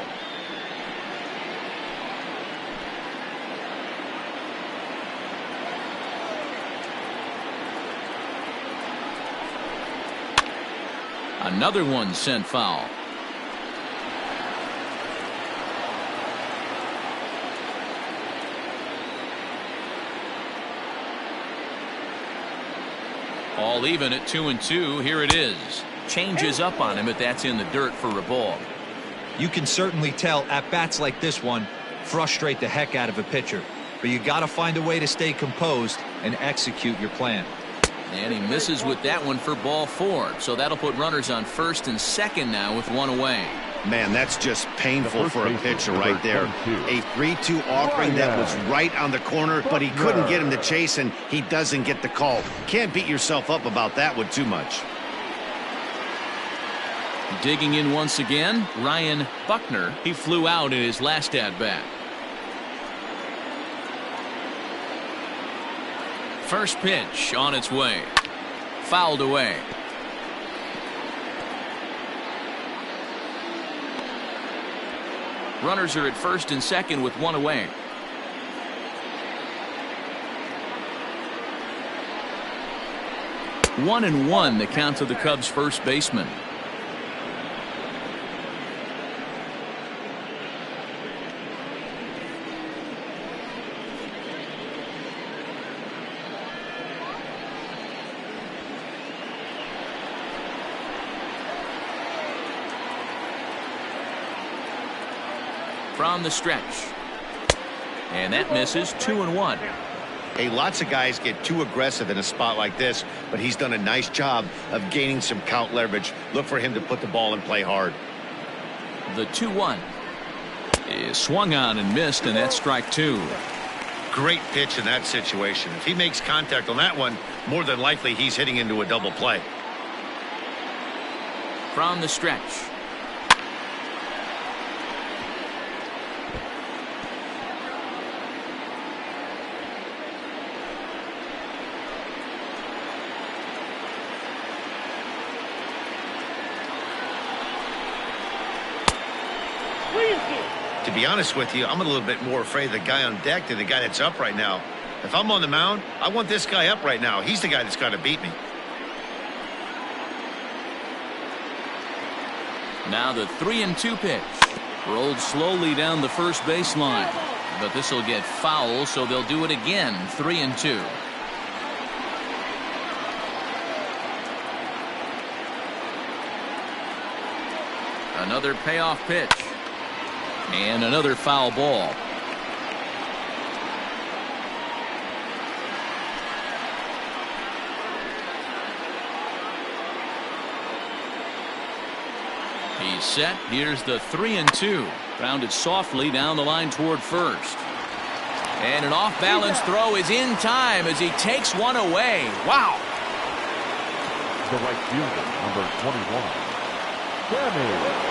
Another one sent foul. All even at 2-2. Here it is. Changes up on him, but that's in the dirt for a ball. You can certainly tell at bats like this one frustrate the heck out of a pitcher, but you got to find a way to stay composed and execute your plan. And he misses with that one for ball 4. So that'll put runners on first and second now with 1 away. Man, that's just painful for a pitcher right there. A 3-2 offering that was right on the corner, but he couldn't get him to chase, and he doesn't get the call. Can't beat yourself up about that one too much. Digging in once again, Ryan Buckner. He flew out in his last at-bat. First pitch on its way. Fouled away. Runners are at first and second with 1 away. One and one, the count to the Cubs' first baseman. From the stretch, and that misses. 2-1. Hey, lots of guys get too aggressive in a spot like this, but he's done a nice job of gaining some count leverage. Look for him to put the ball and play hard. The 2-1 is swung on and missed, and that's strike 2. Great pitch in that situation. If he makes contact on that one, more than likely he's hitting into a double play. From the stretch. To be honest with you, I'm a little bit more afraid of the guy on deck than the guy that's up right now. If I'm on the mound, I want this guy up right now. He's the guy that's got to beat me. Now the 3-2 pitch. Rolled slowly down the first baseline. But this will get foul, so they'll do it again. 3-2. Another payoff pitch. And another foul ball. He's set. Here's the 3-2. Grounded softly down the line toward first. And an off-balance throw is in time as he takes one away. Wow. The right fielder, number 21. Sammy.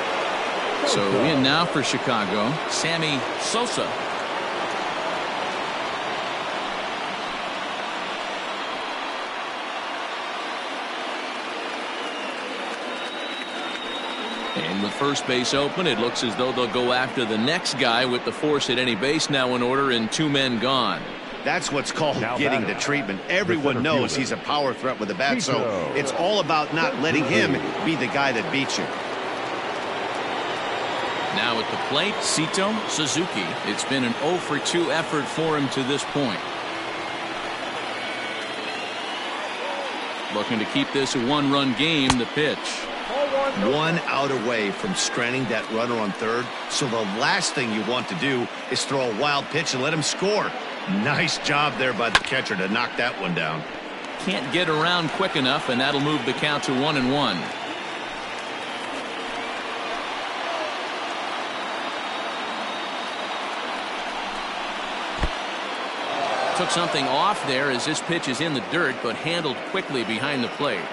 So in now for Chicago, Sammy Sosa. And with first base open, it looks as though they'll go after the next guy with the force at any base now in order and 2 men gone. That's what's called getting the treatment. Everyone knows he's a power threat with a bat, so it's all about not letting him be the guy that beats you. Now at the plate, Sito Suzuki. It's been an 0-for-2 effort for him to this point. Looking to keep this a 1-run game. The pitch. 1 out away from stranding that runner on third, so the last thing you want to do is throw a wild pitch and let him score. Nice job there by the catcher to knock that one down. Can't get around quick enough, and that'll move the count to 1-1. Took something off there as this pitch is in the dirt, but handled quickly behind the plate.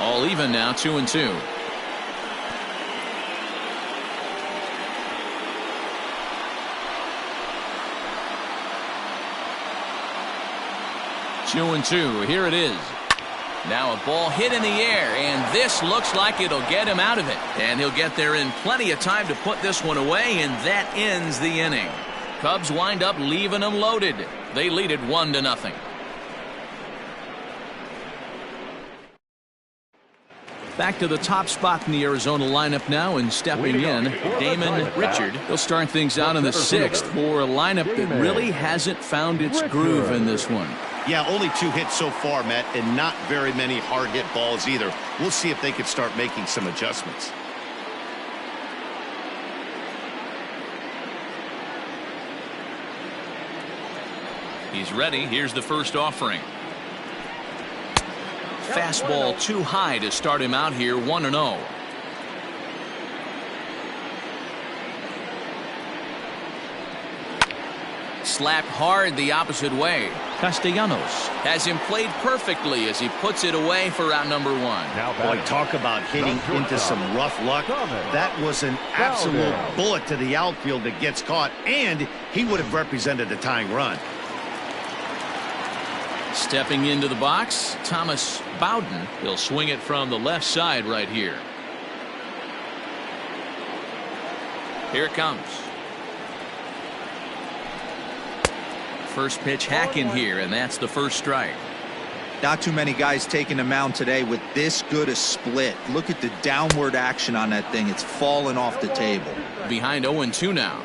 All even now, 2-2. Here it is. Now a ball hit in the air, and this looks like it'll get him out of it. And he'll get there in plenty of time to put this one away, and that ends the inning. Cubs wind up leaving them loaded. They lead it 1-0. Back to the top spot in the Arizona lineup now, and stepping in, Damon Richard. He'll start things out in the 6th for a lineup that really hasn't found its groove in this one. Yeah, only 2 hits so far, Matt, and not very many hard hit balls either. We'll see if they can start making some adjustments. He's ready. Here's the first offering. Fastball too high to start him out here. 1-0. Slapped hard the opposite way. Castellanos has him played perfectly as he puts it away for out number 1. Boy, talk about hitting into some rough luck. That was an absolute bullet to the outfield that gets caught, and he would have represented the tying run. Stepping into the box, Thomas Bowden. He'll swing it from the left side right here. Here it comes. First pitch hacking here, and that's the first strike. Not too many guys taking the mound today with this good a split. Look at the downward action on that thing. It's falling off the table. Behind 0-2 now.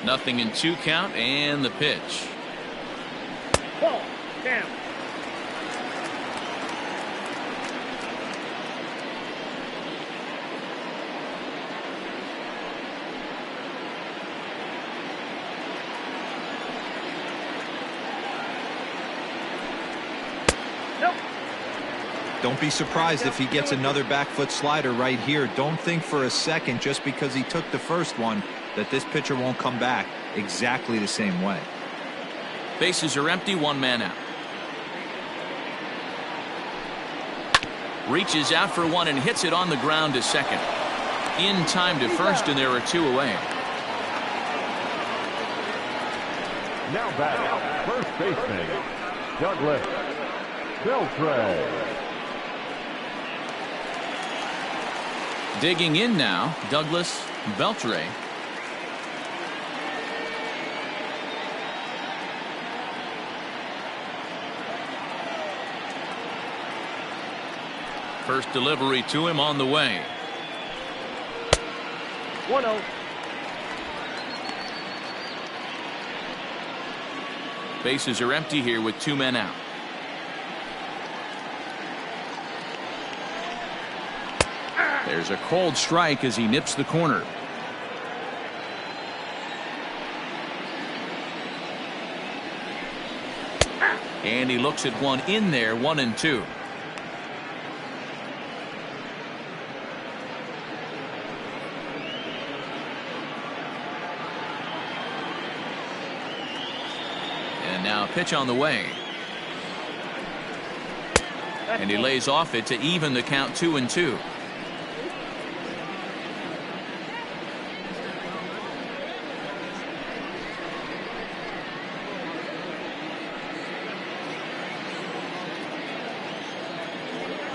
Nothing in 2 count, and the pitch. Ball, down. Don't be surprised if he gets another back foot slider right here. Don't think for a second, just because he took the first one, that this pitcher won't come back exactly the same way. Bases are empty, 1 man out. Reaches out for one and hits it on the ground to second. in time to first, and there are 2 away. Now back, first baseman, Douglas Beltray. Digging in now, Douglas Beltray. First delivery to him on the way. 1-0. Bases are empty here with 2 men out. There's a cold strike as he nips the corner. And he looks at one in there, 1-2. And now a pitch on the way. And he lays off it to even the count, 2-2.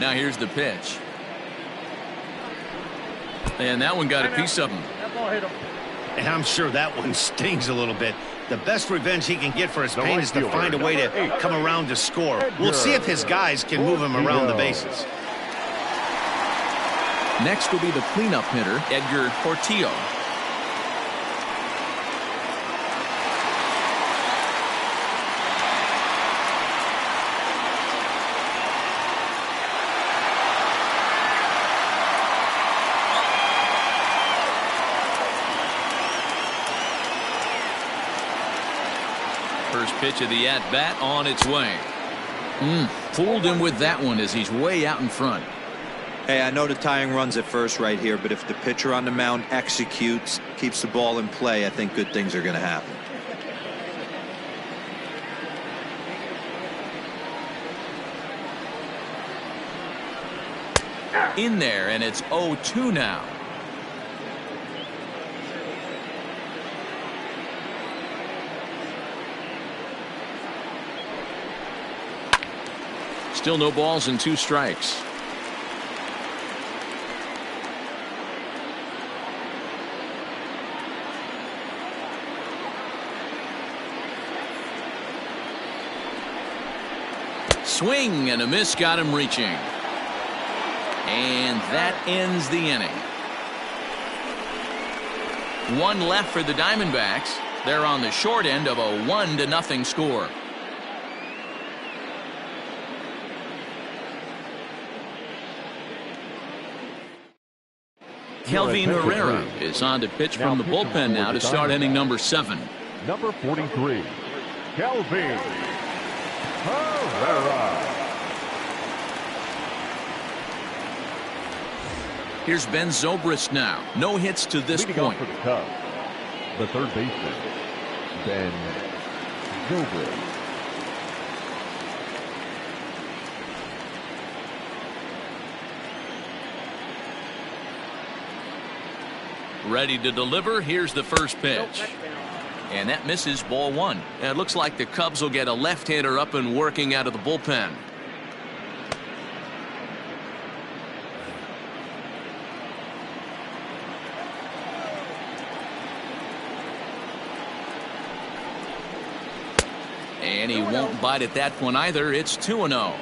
Now here's the pitch. And that one got a piece of him. That ball hit him. And I'm sure that one stings a little bit. The best revenge he can get for his pain is to find a way to come around to score. We'll see if his guys can move him around the bases. Next will be the cleanup hitter, Edgar Portillo. First pitch of the at-bat on its way. Fooled him with that one as he's way out in front. Hey, I know the tying run's at first right here, but if the pitcher on the mound executes, keeps the ball in play, I think good things are going to happen. In there, and it's 0-2 now. Still no balls and 2 strikes. Swing and a miss got him reaching. And that ends the inning. 1 left for the Diamondbacks. They're on the short end of a 1-0 score. Kelvin Herrera is on to pitch from the bullpen now to start inning number 7. Number 43, Kelvin Herrera. Here's Ben Zobrist now. No hits to this Leading point. off for the Cubs, the third baseman, Ben Zobrist. Ready to deliver. Here's the first pitch. And that misses, ball 1. And it looks like the Cubs will get a left-hander up and working out of the bullpen. And he won't bite at that one either. It's 2-0.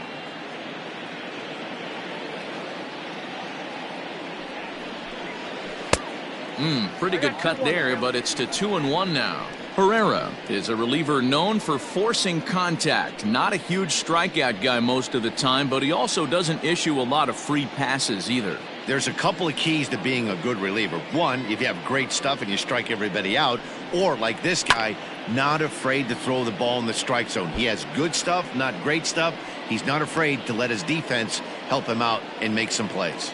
Pretty good cut there, but it's to 2-1 now. Herrera is a reliever known for forcing contact. Not a huge strikeout guy most of the time, but he also doesn't issue a lot of free passes either. There's a couple of keys to being a good reliever. One, if you have great stuff and you strike everybody out, or like this guy, not afraid to throw the ball in the strike zone. He has good stuff, not great stuff. He's not afraid to let his defense help him out and make some plays.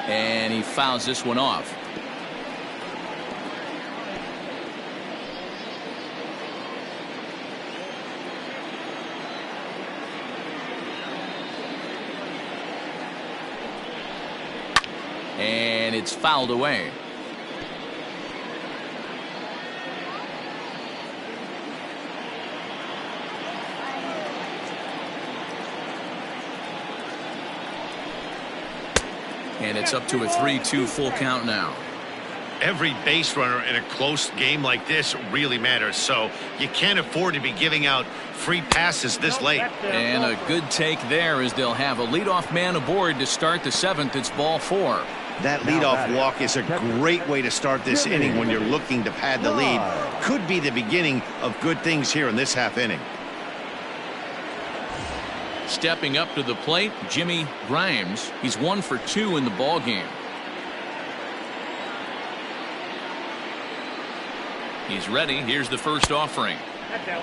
And he fouls this one off. It's fouled away. And it's up to a 3-2 full count now. Every base runner in a close game like this really matters, so you can't afford to be giving out free passes this late. And a good take there as they'll have a leadoff man aboard to start the 7th. It's ball 4. That leadoff walk is a great way to start this inning when you're looking to pad the lead. Could be the beginning of good things here in this half inning. Stepping up to the plate, Jimmy Grimes. He's 1 for 2 in the ball game. He's ready. Here's the first offering. That's out.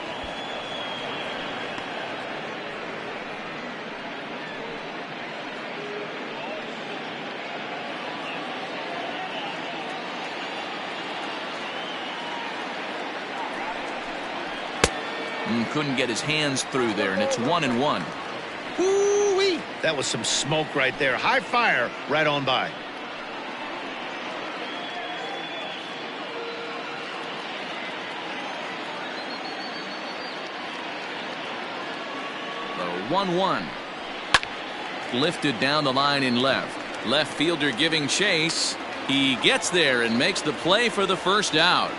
Couldn't get his hands through there, and it's 1-1. Woo-wee. That was some smoke right there. High fire right on by. The 1-1. Lifted down the line in left. Left fielder giving chase. He gets there and makes the play for the first out.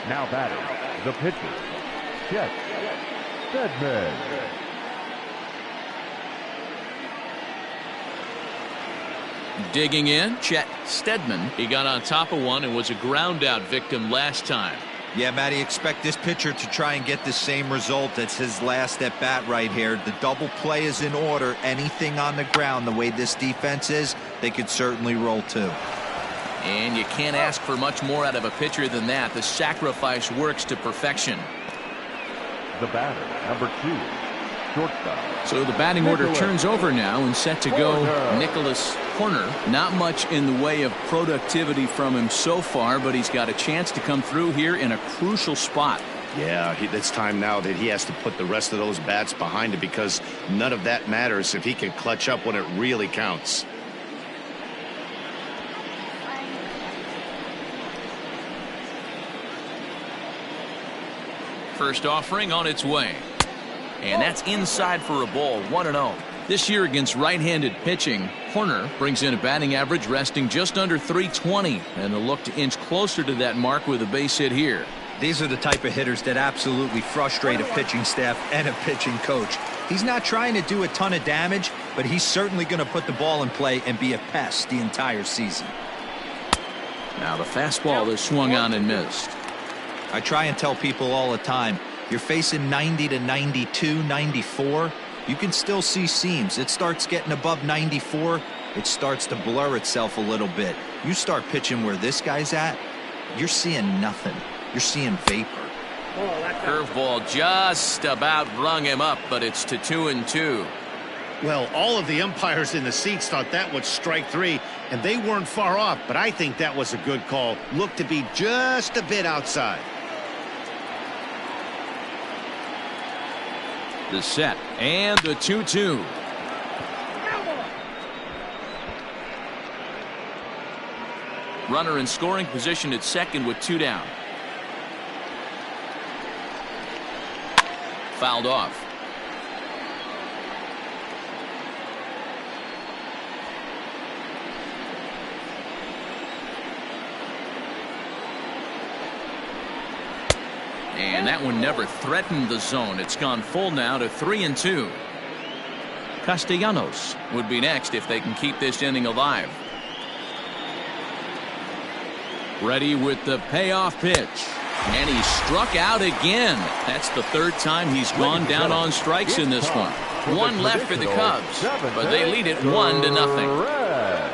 Now batting, the pitcher, Chet Steadman. Digging in, Chet Steadman. He got on top of one and was a ground out victim last time. Yeah, Matty, expect this pitcher to try and get the same result. That's his last at bat right here. The double play is in order. Anything on the ground, the way this defense is, they could certainly roll too. And you can't ask for much more out of a pitcher than that. The sacrifice works to perfection. The batter, number 2, shortstop. So the batting order turns over now and set to go Nicholas Horner. Not much in the way of productivity from him so far, but he's got a chance to come through here in a crucial spot. Yeah, it's time now that he has to put the rest of those bats behind it, because none of that matters if he can clutch up when it really counts. First offering on its way. And that's inside for a ball. 1-0. This year against right-handed pitching, Horner brings in a batting average resting just under 320, and they'll look to inch closer to that mark with a base hit here. These are the type of hitters that absolutely frustrate a pitching staff and a pitching coach. He's not trying to do a ton of damage, but he's certainly going to put the ball in play and be a pest the entire season. Now the fastball is swung on and missed. I try and tell people all the time, you're facing 90 to 92, 94. You can still see seams. It starts getting above 94. It starts to blur itself a little bit. You start pitching where this guy's at, you're seeing nothing. You're seeing vapor. Curveball just about rung him up, but it's to 2-2. Well, all of the umpires in the seats thought that was strike 3, and they weren't far off, but I think that was a good call. Looked to be just a bit outside. The set and the 2-2. Runner in scoring position at second with 2 down. Fouled off. And that one never threatened the zone. It's gone full now to 3-2. Castellanos would be next if they can keep this inning alive. Ready with the payoff pitch. And he struck out again. That's the 3rd time he's gone down on strikes in this one. 1 left for the Cubs, but they lead it 1-0.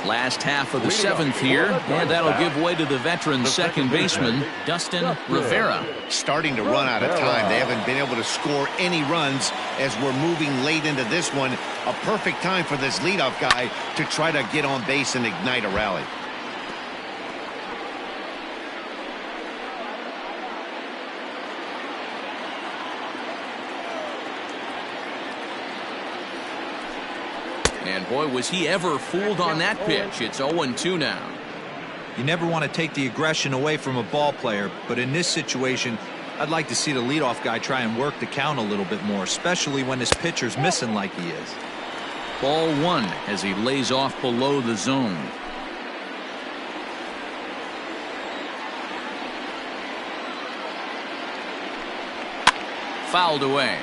Last half of the 7th here, and that'll give way to the veteran second baseman, Dustin Rivera. Starting to run out of time. They haven't been able to score any runs as we're moving late into this one. A perfect time for this leadoff guy to try to get on base and ignite a rally. And boy, was he ever fooled on that pitch. It's 0-2 now. You never want to take the aggression away from a ball player, but in this situation, I'd like to see the leadoff guy try and work the count a little bit more, especially when this pitcher's missing like he is. Ball 1 as he lays off below the zone. Fouled away.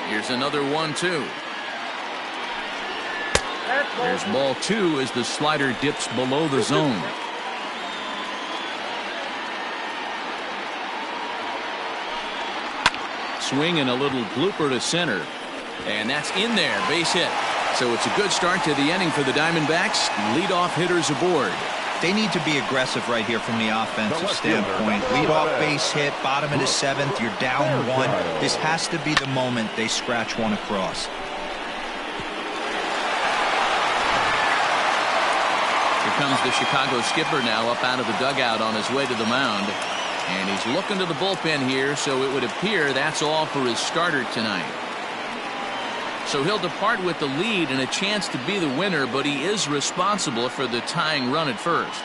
Here's another 1-2. There's ball 2 as the slider dips below the zone. Swing and a little blooper to center. And that's in there. Base hit. So it's a good start to the inning for the Diamondbacks. Leadoff hitters aboard. They need to be aggressive right here from the offensive standpoint. Leadoff base hit, bottom of the 7th. You're down 1. This has to be the moment they scratch one across. Here comes the Chicago skipper now up out of the dugout on his way to the mound. And he's looking to the bullpen here, so it would appear that's all for his starter tonight. So he'll depart with the lead and a chance to be the winner, but he is responsible for the tying run at first.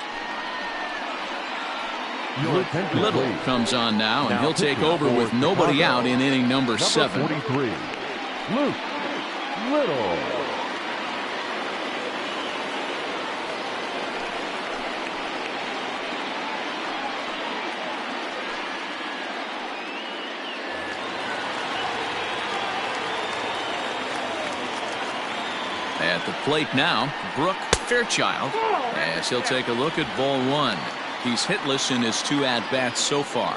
Little comes on now, and he'll take over with nobody out in inning number 7. 43, Luke Little. At the plate now, Brooke Fairchild, as he'll take a look at ball 1. He's hitless in his 2 at-bats so far.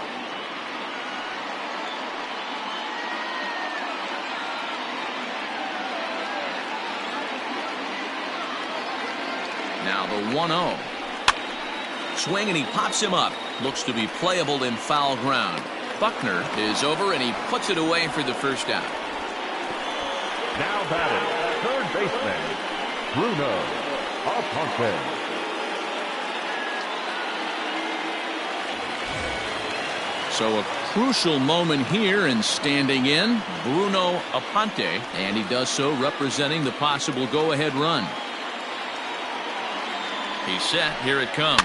Now the 1-0. Swing and he pops him up. Looks to be playable in foul ground. Buckner is over and he puts it away for the first out. Now batting, third baseman, Bruno Aponte. So a crucial moment here, and standing in, Bruno Aponte, and he does so representing the possible go-ahead run. He's set. Here it comes.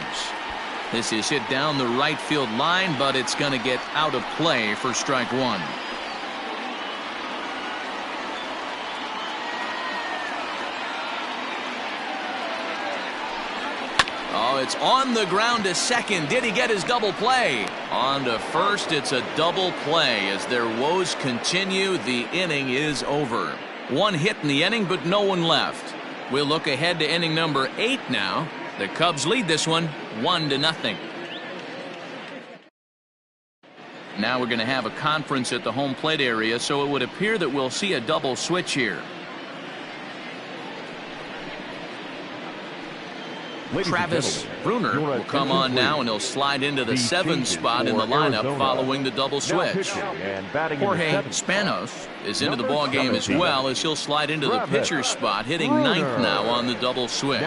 This is hit down the right field line, but it's going to get out of play for strike 1. Oh, it's on the ground to second. Did he get his double play? On to first. It's a double play. As their woes continue, the inning is over. 1 hit in the inning, but no one left. We'll look ahead to inning number 8 now. The Cubs lead this one 1-0. Now we're going to have a conference at the home plate area, so it would appear that we'll see a double switch here. Travis Bruner will come on now, and he'll slide into the 7th spot in the lineup following the double switch. Jorge Spanos is into the ball game as well, as he'll slide into the pitcher spot, hitting 9th now on the double switch.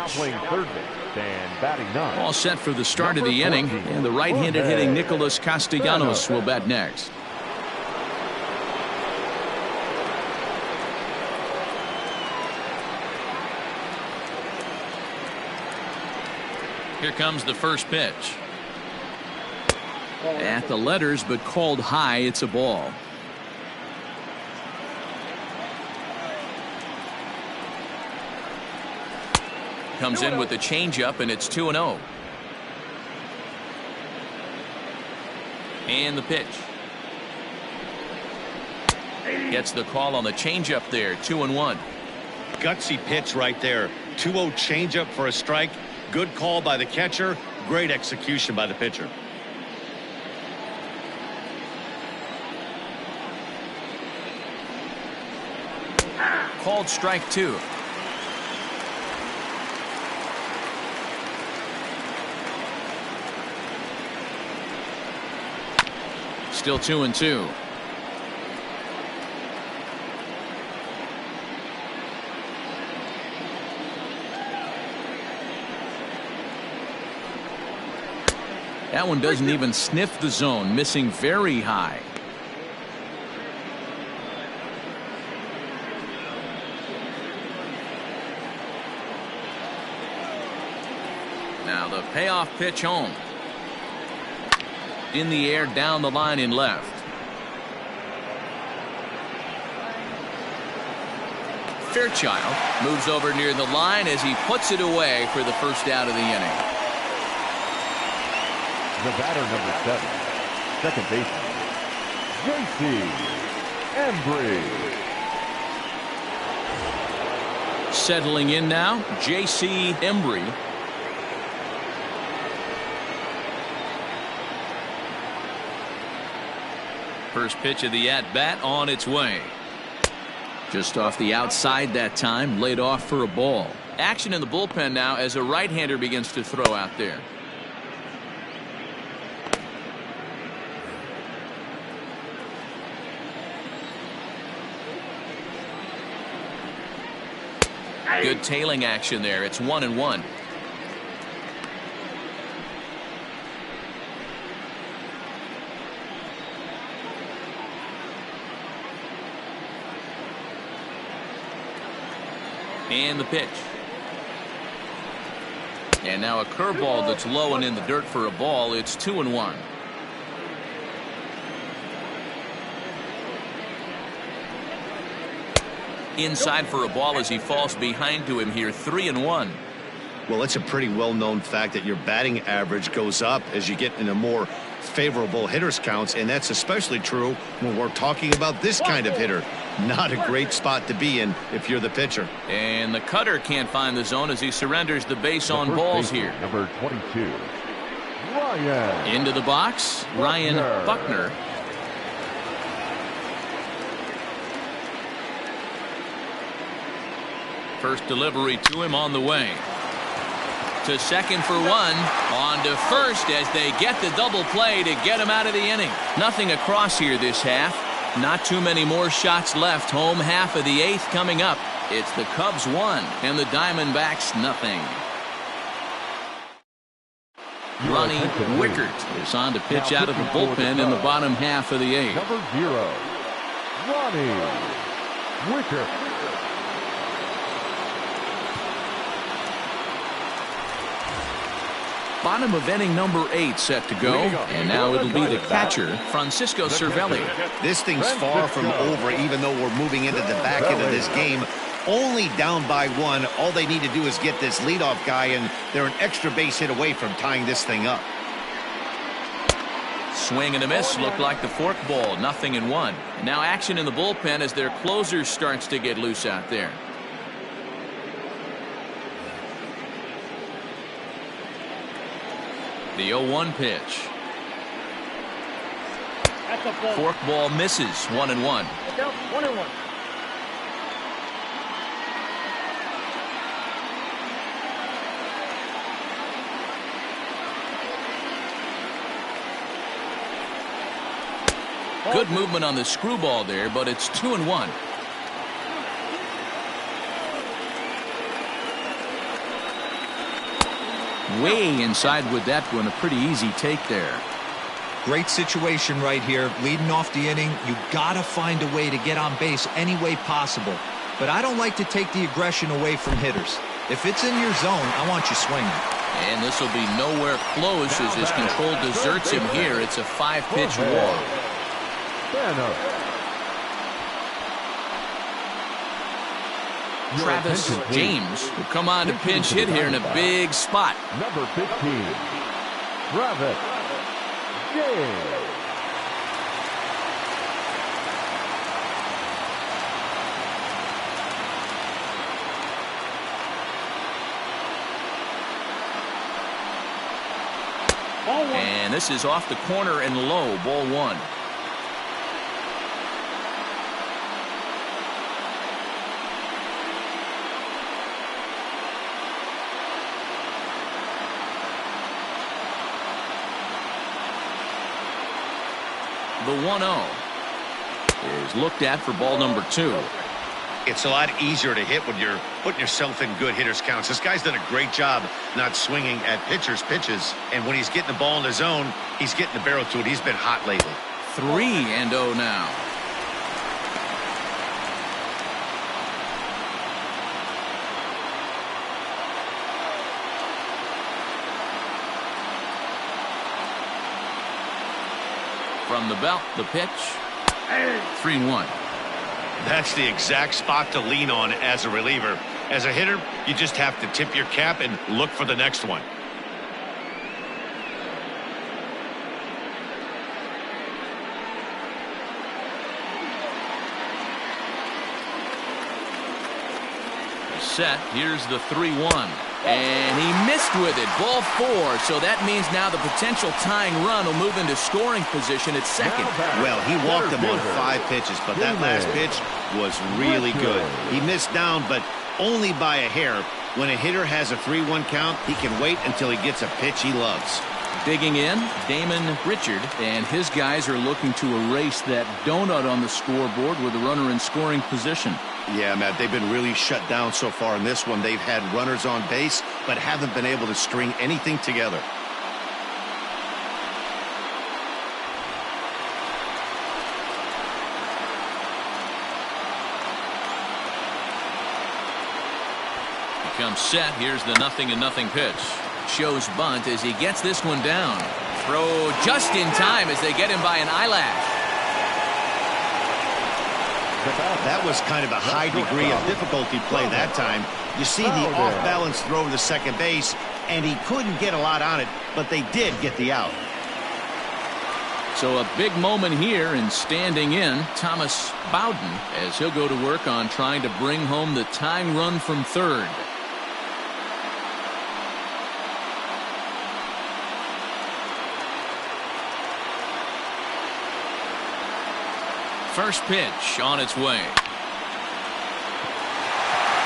All set for the start of the inning, and the right-handed hitting Nicholas Castellanos will bat next. Here comes the first pitch. At the letters, but called high. It's a ball. Comes in with the changeup, and it's 2-0. And the pitch. Gets the call on the changeup there. 2-1. Gutsy pitch right there. 2-0 changeup for a strike. Good call by the catcher. Great execution by the pitcher. Called strike 2. Still 2-2. That one doesn't even sniff the zone, missing very high. Now the payoff pitch home. In the air, down the line in left. Fairchild moves over near the line as he puts it away for the first out of the inning. The batter, number 7, second baseman, Embry. Settling in now, J.C. Embry. First pitch of the at-bat on its way. Just off the outside that time, laid off for a ball. Action in the bullpen now as a right-hander begins to throw out there. Good tailing action there. It's 1-1. And the pitch. And now a curveball that's low and in the dirt for a ball. It's 2-1. Inside for a ball as he falls behind to him here. 3-1. Well, it's a pretty well-known fact that your batting average goes up as you get into more favorable hitters counts, and that's especially true when we're talking about this kind of hitter. Not a great spot to be in if you're the pitcher. And the cutter can't find the zone as he surrenders the base on balls here. Number 22, Ryan. Into the box, Ryan Buckner. First delivery to him on the way. To second for one. On to first as they get the double play to get him out of the inning. Nothing across here this half. Not too many more shots left. Home half of the 8th coming up. It's the Cubs 1 and the Diamondbacks nothing. Ronnie Wickert is on to pitch out of the bullpen in the bottom half of the 8th. Number 0, Ronnie Wickert. Bottom of inning number 8 set to go. And now it'll be the catcher, Francisco Cervelli. This thing's far from over, even though we're moving into the back end of this game. Only down by 1. All they need to do is get this leadoff guy, and they're an extra base hit away from tying this thing up. Swing and a miss. Looked like the fork ball. 0-1. Now action in the bullpen as their closer starts to get loose out there. The 0-1 pitch. Fork ball misses. 1-1. 1-1. Good movement on the screwball there, but it's 2-1. Way inside with that one. A pretty easy take there. Great situation right here. Leading off the inning, you gotta find a way to get on base any way possible. But I don't like to take the aggression away from hitters. If it's in your zone, I want you swinging. And this will be nowhere close as his control deserts him here. It's a 5-pitch walk. Travis James will come on to pinch hit here in a big spot. Number 15, Travis James. And this is off the corner and low. Ball 1. The 1-0 is looked at for ball number 2. It's a lot easier to hit when you're putting yourself in good hitters counts. This guy's done a great job not swinging at pitchers' pitches. And when he's getting the ball in the zone, he's getting the barrel to it. He's been hot lately. 3-0 now. From the belt, the pitch. 3-1. That's the exact spot to lean on as a reliever. As a hitter, you just have to tip your cap and look for the next one. Set. Here's the 3-1. And he missed with it. Ball 4. So that means now the potential tying run will move into scoring position at second. Well, he walked him on 5 pitches, but that last pitch was really good. He missed down, but only by a hair. When a hitter has a 3-1 count, he can wait until he gets a pitch he loves. Digging in, Damon Richard, and his guys are looking to erase that donut on the scoreboard with a runner in scoring position. Yeah, Matt, they've been really shut down so far in this one. They've had runners on base, but haven't been able to string anything together. He comes set. Here's the 0-0 pitch. Shows bunt as he gets this one down. Throw just in time as they get him by an eyelash. That was kind of a high degree of difficulty play that time. You see the off-balance throw to second base, and he couldn't get a lot on it, but they did get the out. So a big moment here in standing in Thomas Bowden as he'll go to work on trying to bring home the tying run from third. First pitch on its way.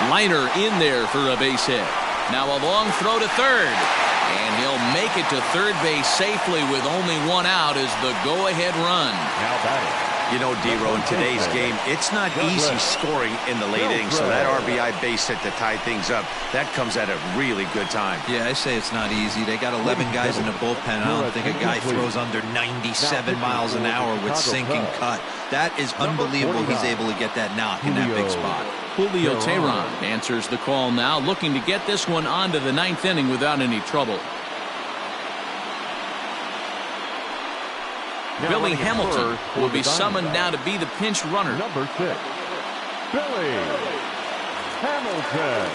Liner in there for a base hit. Now a long throw to third. And he'll make it to third base safely with only one out as the go-ahead run. Now batting. You know, D-Row, in today's game, it's not easy scoring in the late innings, so that RBI base hit to tie things up, that comes at a really good time. Yeah, I say it's not easy. They got 11 guys in the bullpen. I don't think a guy throws under 97 miles an hour with sink and cut. That is unbelievable he's able to get that knock in that big spot. Julio Teheran answers the call now, looking to get this one onto the 9th inning without any trouble. Billy Hamilton will be summoned now to be the pinch runner. Number 6, Billy Hamilton.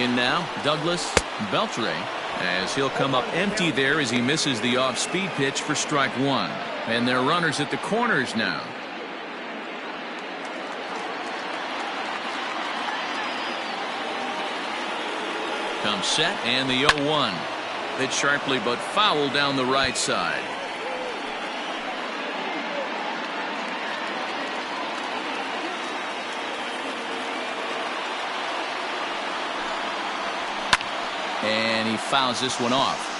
In now, Douglas Beltre, as he'll come up empty there as he misses the off-speed pitch for strike 1. And they're runners at the corners now. Comes set and the 0-1. Hit sharply but foul down the right side. And he fouls this one off.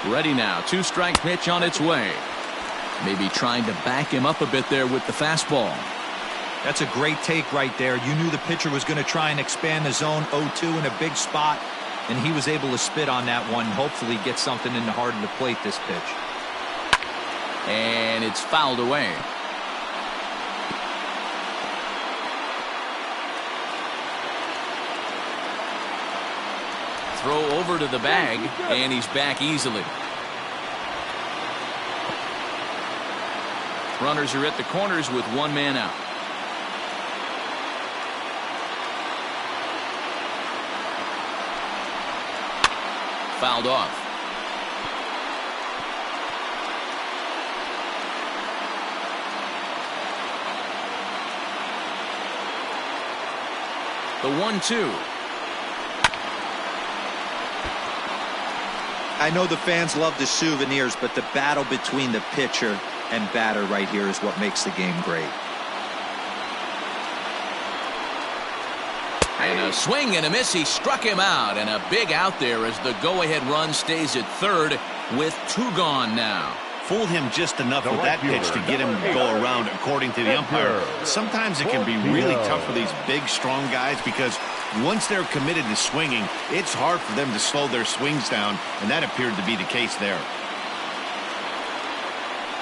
Ready now. 2-strike pitch on its way. Maybe trying to back him up a bit there with the fastball. That's a great take right there. You knew the pitcher was going to try and expand the zone 0-2 in a big spot, and he was able to spit on that one. Hopefully get something in the heart of the plate this pitch. And it's fouled away. Throw over to the bag, and he's back easily. Runners are at the corners with one man out. Fouled off. The 1-2. I know the fans love the souvenirs, but the battle between the pitcher and batter right here is what makes the game great. And a swing and a miss. He struck him out. And a big out there as the go-ahead run stays at third with 2 gone now. Fooled him just enough with that pitch to get him to go around, according to the umpire. Sometimes it can be really tough for these big, strong guys because once they're committed to swinging, it's hard for them to slow their swings down, and that appeared to be the case there.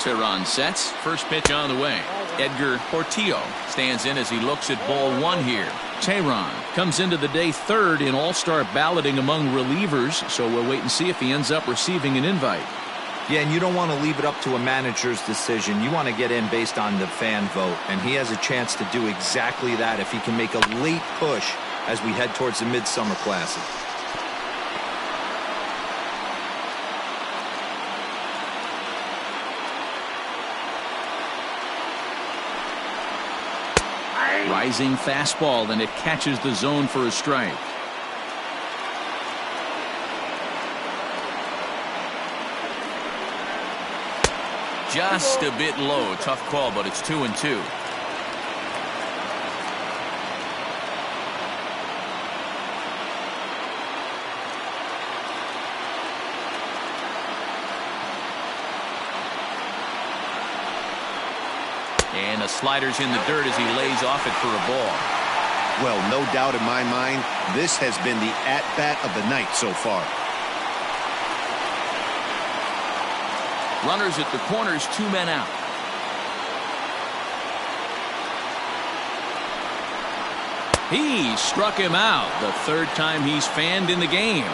Tehran sets. First pitch on the way. Edgar Portillo stands in as he looks at ball 1 here. Tehran comes into the day third in all-star balloting among relievers, so we'll wait and see if he ends up receiving an invite. Yeah, and you don't want to leave it up to a manager's decision. You want to get in based on the fan vote, and he has a chance to do exactly that if he can make a late push as we head towards the Midsummer Classic. Rising fastball, and it catches the zone for a strike. Just a bit low. Tough call, but it's 2-2. And the slider's in the dirt as he lays off it for a ball. Well, no doubt in my mind, this has been the at-bat of the night so far. Runners at the corners, 2 men out. He struck him out. The 3rd time he's fanned in the game.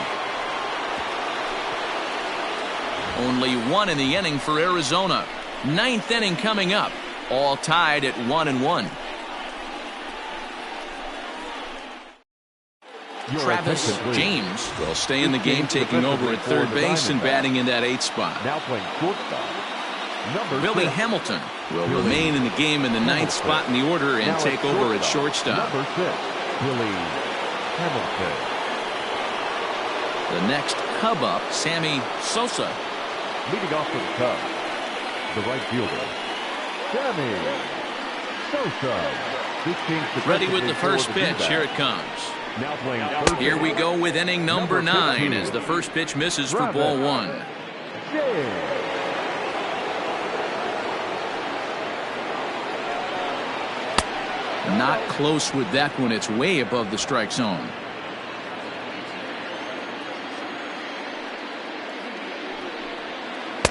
Only 1 in the inning for Arizona. 9th inning coming up. All tied at 1-1. Travis James will stay in the game, taking over at third base and batting in that 8th spot. Now playing shortstop, number Billy 6. Hamilton will remain in the game in the 9th spot in the order and take over at shortstop. Number 6, Billy Hamilton. The next Cub up, Sammy Sosa. Leading off for the Cubs, the right fielder, Sammy Sosa. Ready with the first pitch. Here it comes. Now playing third. Here we go with inning number 9 as the first pitch misses for ball 1. Not close with that one. It's way above the strike zone.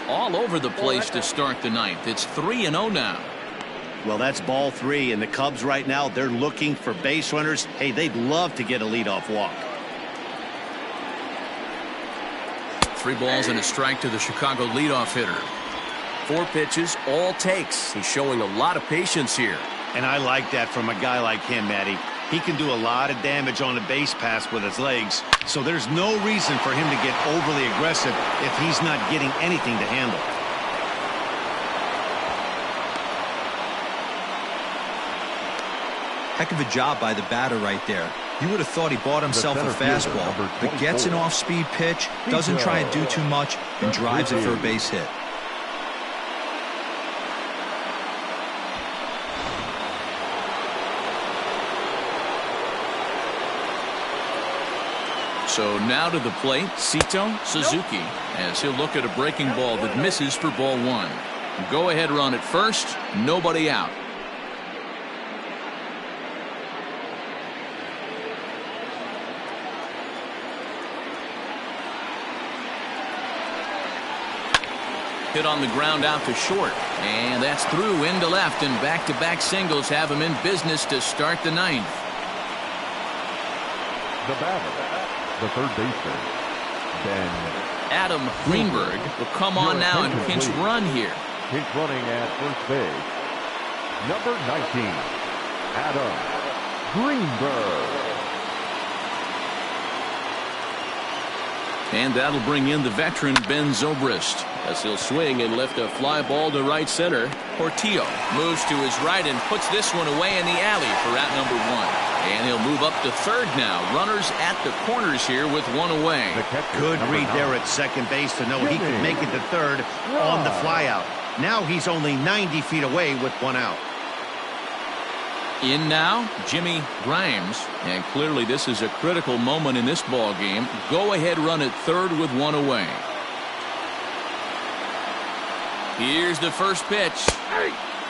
All over the place to start the 9th. It's 3-0 now. Well, that's ball 3, and the Cubs right now, they're looking for base runners. Hey, they'd love to get a leadoff walk. 3 balls and a strike to the Chicago leadoff hitter. 4 pitches, all takes. He's showing a lot of patience here. And I like that from a guy like him, Matty. He can do a lot of damage on a base pass with his legs, so there's no reason for him to get overly aggressive if he's not getting anything to handle. Heck of a job by the batter right there. You would have thought he bought himself a fastball, but gets an off-speed pitch, doesn't try and do too much, and drives it for a base hit. So now to the plate, Sito Suzuki, as he'll look at a breaking ball that misses for ball 1. Go-ahead run at first, nobody out. Hit on the ground out to short, and that's through into left, and back-to-back singles have him in business to start the 9th. The batter, the third baseman, Ben. Adam Greenberg will come on now and pinch run here. Pinch running at first base, number 19, Adam Greenberg. And that'll bring in the veteran Ben Zobrist as he'll swing and lift a fly ball to right center. Portillo moves to his right and puts this one away in the alley for out number 1. And he'll move up to third now. Runners at the corners here with 1 away. Good read there at second base to know he could make it to third on the flyout. Now he's only 90 feet away with 1 out. In now, Jimmy Grimes. And clearly this is a critical moment in this ball game. Go ahead run at third with one away. Here's the first pitch.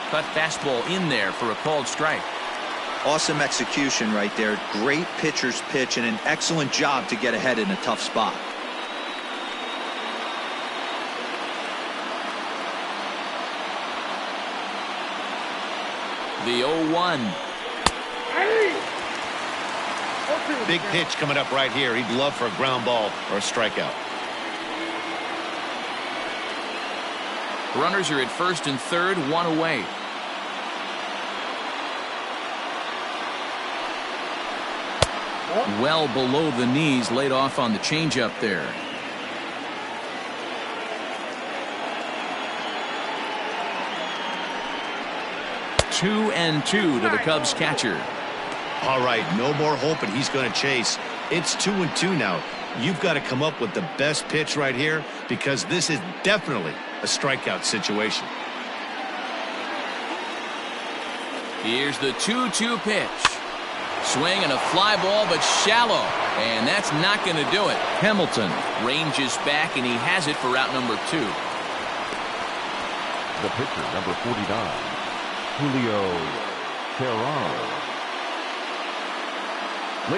Cut fastball in there for a called strike. Awesome execution right there. Great pitcher's pitch and an excellent job to get ahead in a tough spot. The 0-1. Big pitch coming up right here. He'd love for a ground ball or a strikeout. Runners are at first and third, one away. Well below the knees, laid off on the changeup there. Two and two to the Cubs catcher. All right, no more hoping he's going to chase. It's 2-2 now. You've got to come up with the best pitch right here because this is definitely a strikeout situation. Here's the 2-2 pitch. Swing and a fly ball, but shallow. And that's not going to do it. Hamilton ranges back, and he has it for out number 2. The pitcher, number 49, Julio Teheran.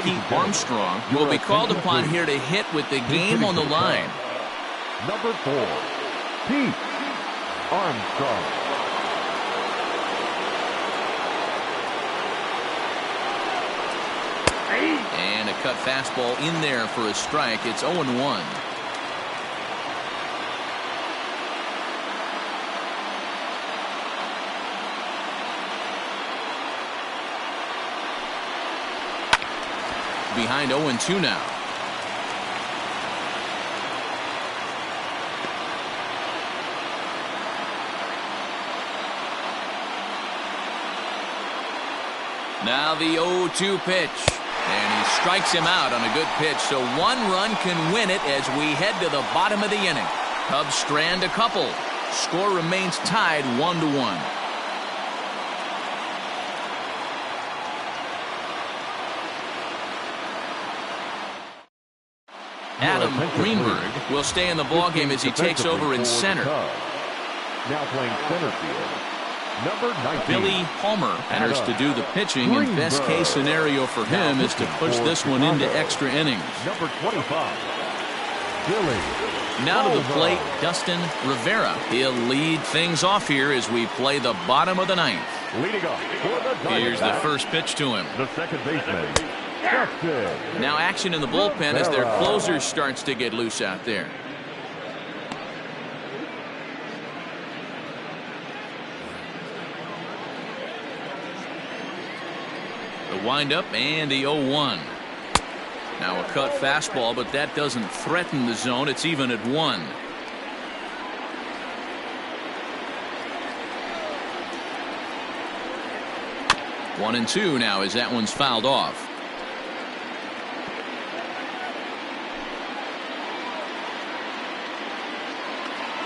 Pete Armstrong will be called upon here to hit with the game on the line. Number 4, Pete Armstrong. And a cut fastball in there for a strike. It's 0-1. Behind 0-2 now. Now the 0-2 pitch. And he strikes him out on a good pitch. So one run can win it as we head to the bottom of the inning. Cubs strand a couple. Score remains tied 1-1. Adam Greenberg will stay in the ballgame as he takes over in center. Now playing center field, number 19. Billy Palmer enters to do the pitching, and best case scenario for him is to push this one into extra innings. Number 25, Billy. Now to the plate, Dustin Rivera. He'll lead things off here as we play the bottom of the ninth. Leading off for the Diamondbacks. Here's the first pitch to him. The second baseman, Justin. Now action in the bullpen as their closer starts to get loose out there. The windup and the 0-1. Now a cut fastball, but that doesn't threaten the zone. It's even at 1. One and 2 now as that one's fouled off.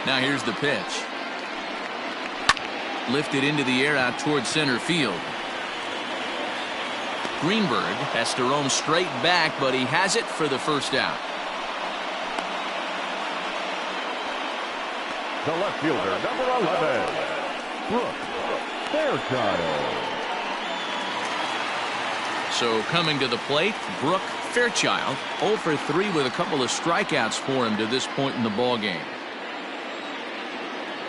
Now here's the pitch. Lifted into the air out towards center field. Greenberg has to roam straight back, but he has it for the first out. The left fielder, number 11, Brooke Fairchild. So coming to the plate, Brooke Fairchild, 0 for 3 with a couple of strikeouts for him to this point in the ballgame.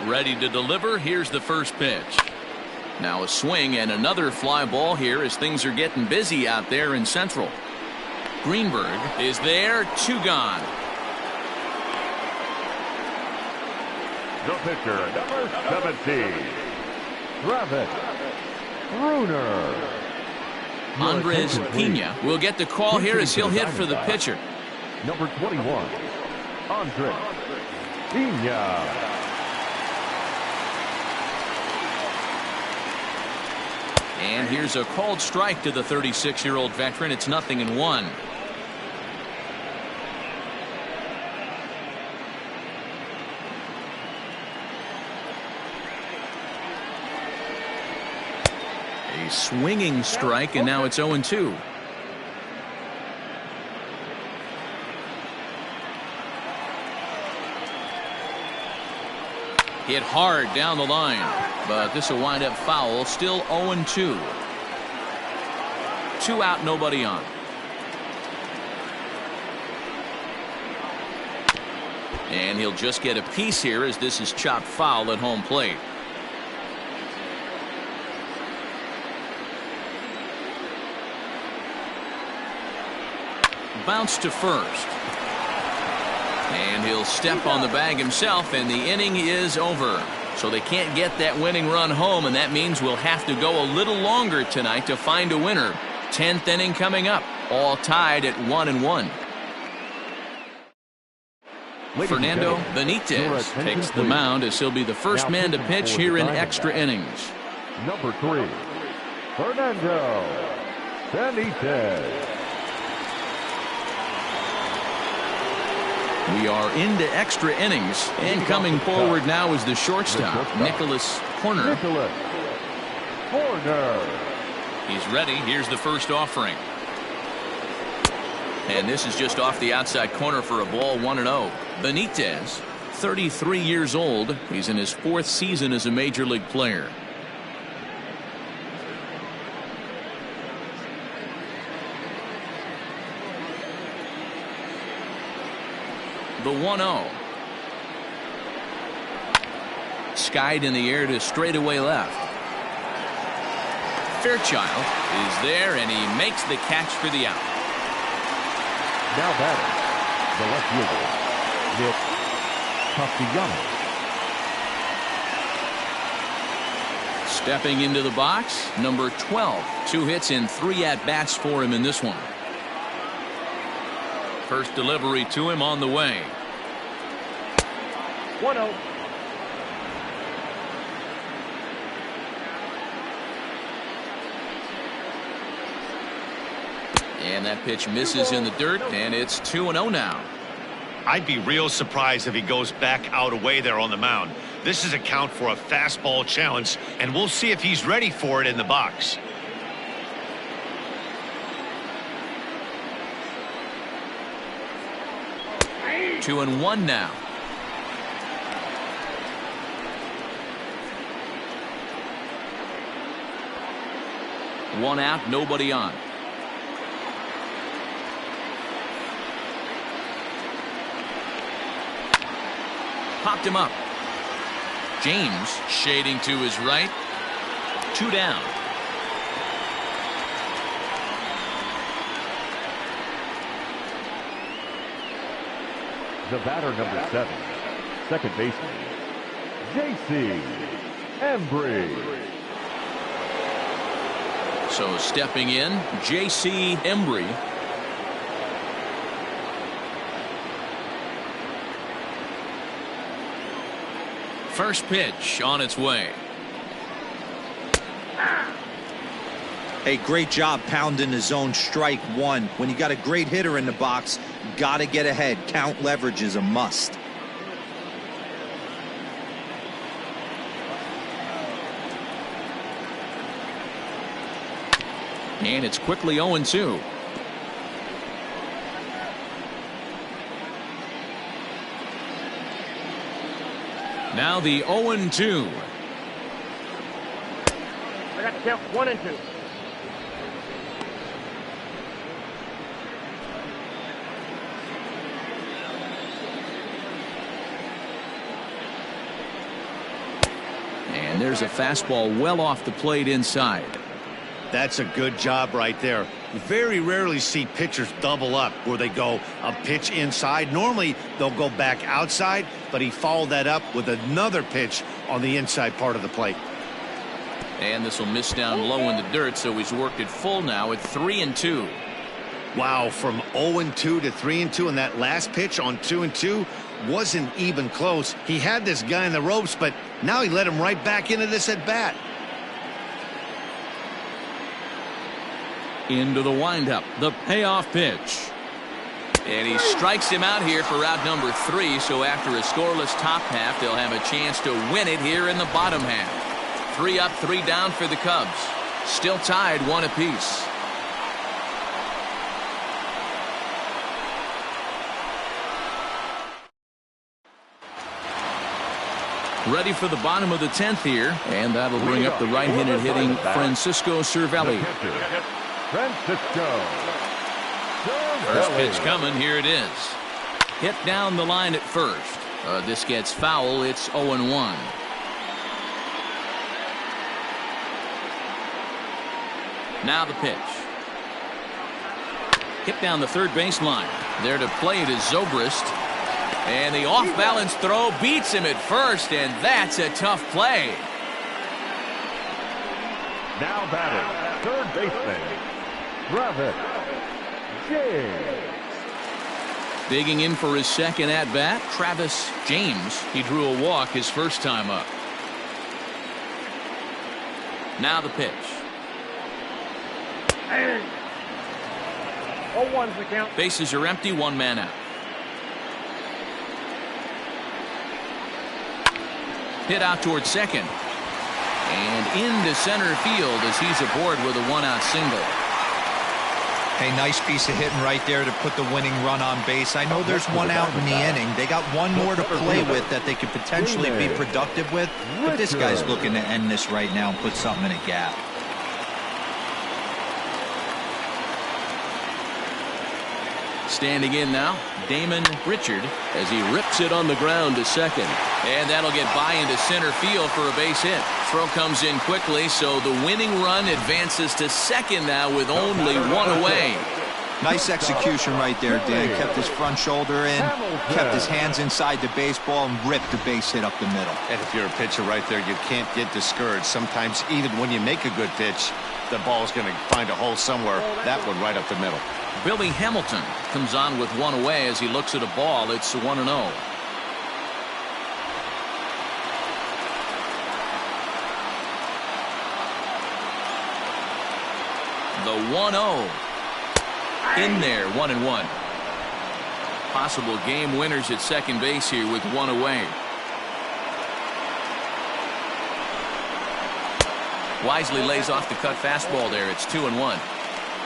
Ready to deliver. Here's the first pitch. Now a swing and another fly ball here as things are getting busy out there in Central. Greenberg is there, 2 gone. The pitcher, number 17, Travis Bruner. Andres Pena will get the call here as he'll hit for the pitcher. Number 21, Andres Pena. And here's a called strike to the 36-year-old veteran. It's 0-1. A swinging strike, and now it's 0-2. Hit hard down the line, but this will wind up foul. Still 0-2. 2 out, nobody on. And he'll just get a piece here as this is chopped foul at home plate. Bounce to first. And he'll step on the bag himself, and the inning is over. So they can't get that winning run home, and that means we'll have to go a little longer tonight to find a winner. 10th inning coming up, all tied at 1-1. Fernando Benitez takes the mound as he'll be the first man to pitch here in extra innings. Number 3, Fernando Benitez. We are into extra innings, and coming forward now is the shortstop, Nicholas Corner. He's ready. Here's the first offering. And this is just off the outside corner for a ball, 1-0. Benitez, 33 years old. He's in his 4th season as a major league player. The 1-0. Skied in the air to straightaway left. Fairchild is there, and he makes the catch for the out. Now batting, the left fielder, Nick Castellanos. Stepping into the box, number 12. 2 hits and 3 at-bats for him in this one. First delivery to him on the way. 1-0. And that pitch misses in the dirt, and it's 2-0 now. I'd be real surprised if he goes back out away there on the mound. This is a count for a fastball challenge, and we'll see if he's ready for it in the box. Two and one now. One out, nobody on. Popped him up. James shading to his right. 2 down. The batter, number 7, second baseman, J.C. Embry. So stepping in, J.C. Embry. First pitch on its way. Hey, great job pounding the zone. Strike one. When you got a great hitter in the box, got to get ahead. Count leverage is a must. And it's quickly 0-2. Now the 0-2. I got the count 1-2. And there's a fastball well off the plate inside. That's a good job right there. Very rarely see pitchers double up where they go a pitch inside. Normally they'll go back outside, but he followed that up with another pitch on the inside part of the plate. And this will miss down low in the dirt, so he's worked it full now at 3-2. Wow, from 0-2 to 3-2, and that last pitch on 2-2 wasn't even close. He had this guy in the ropes, but now he let him right back into this at bat. Into the windup, the payoff pitch. And he strikes him out here for out number 3, so after a scoreless top half, they'll have a chance to win it here in the bottom half. 3 up, 3 down for the Cubs. Still tied 1 apiece. Ready for the bottom of the 10th here, and that'll bring up the right-handed hitting Francisco Cervelli. Francisco. First pitch coming. Here it is. Hit down the line at first. This gets foul. It's 0-1. Now the pitch. Hit down the third baseline. There to play it is Zobrist. And the off-balance throw beats him at first, and that's a tough play. Now batting, third baseman, Travis James. Digging in for his second at-bat, Travis James. He drew a walk his first time up. Now the pitch. 0-1's the count. Bases are empty, 1 man out. Hit out towards second. And into center field as he's aboard with a 1-out single. Hey, nice piece of hitting right there to put the winning run on base. I know there's 1 out in the inning. They got 1 more to play with that they could potentially be productive with. But this guy's looking to end this right now and put something in a gap. Standing in now, Damon Richard as he rips it on the ground to second. And that'll get by into center field for a base hit. Throw comes in quickly, so the winning run advances to second now with only 1 away. Nice execution right there, Dan. Kept his front shoulder in, kept his hands inside the baseball, and ripped the base hit up the middle. And if you're a pitcher right there, you can't get discouraged. Sometimes even when you make a good pitch, the ball's going to find a hole somewhere. That one right up the middle. Billy Hamilton comes on with 1 away as he looks at a ball. It's 1-0. The 1-0 in there, 1-1. Possible game winners at second base here with 1 away. Wisely lays off the cut fastball there. It's 2-1.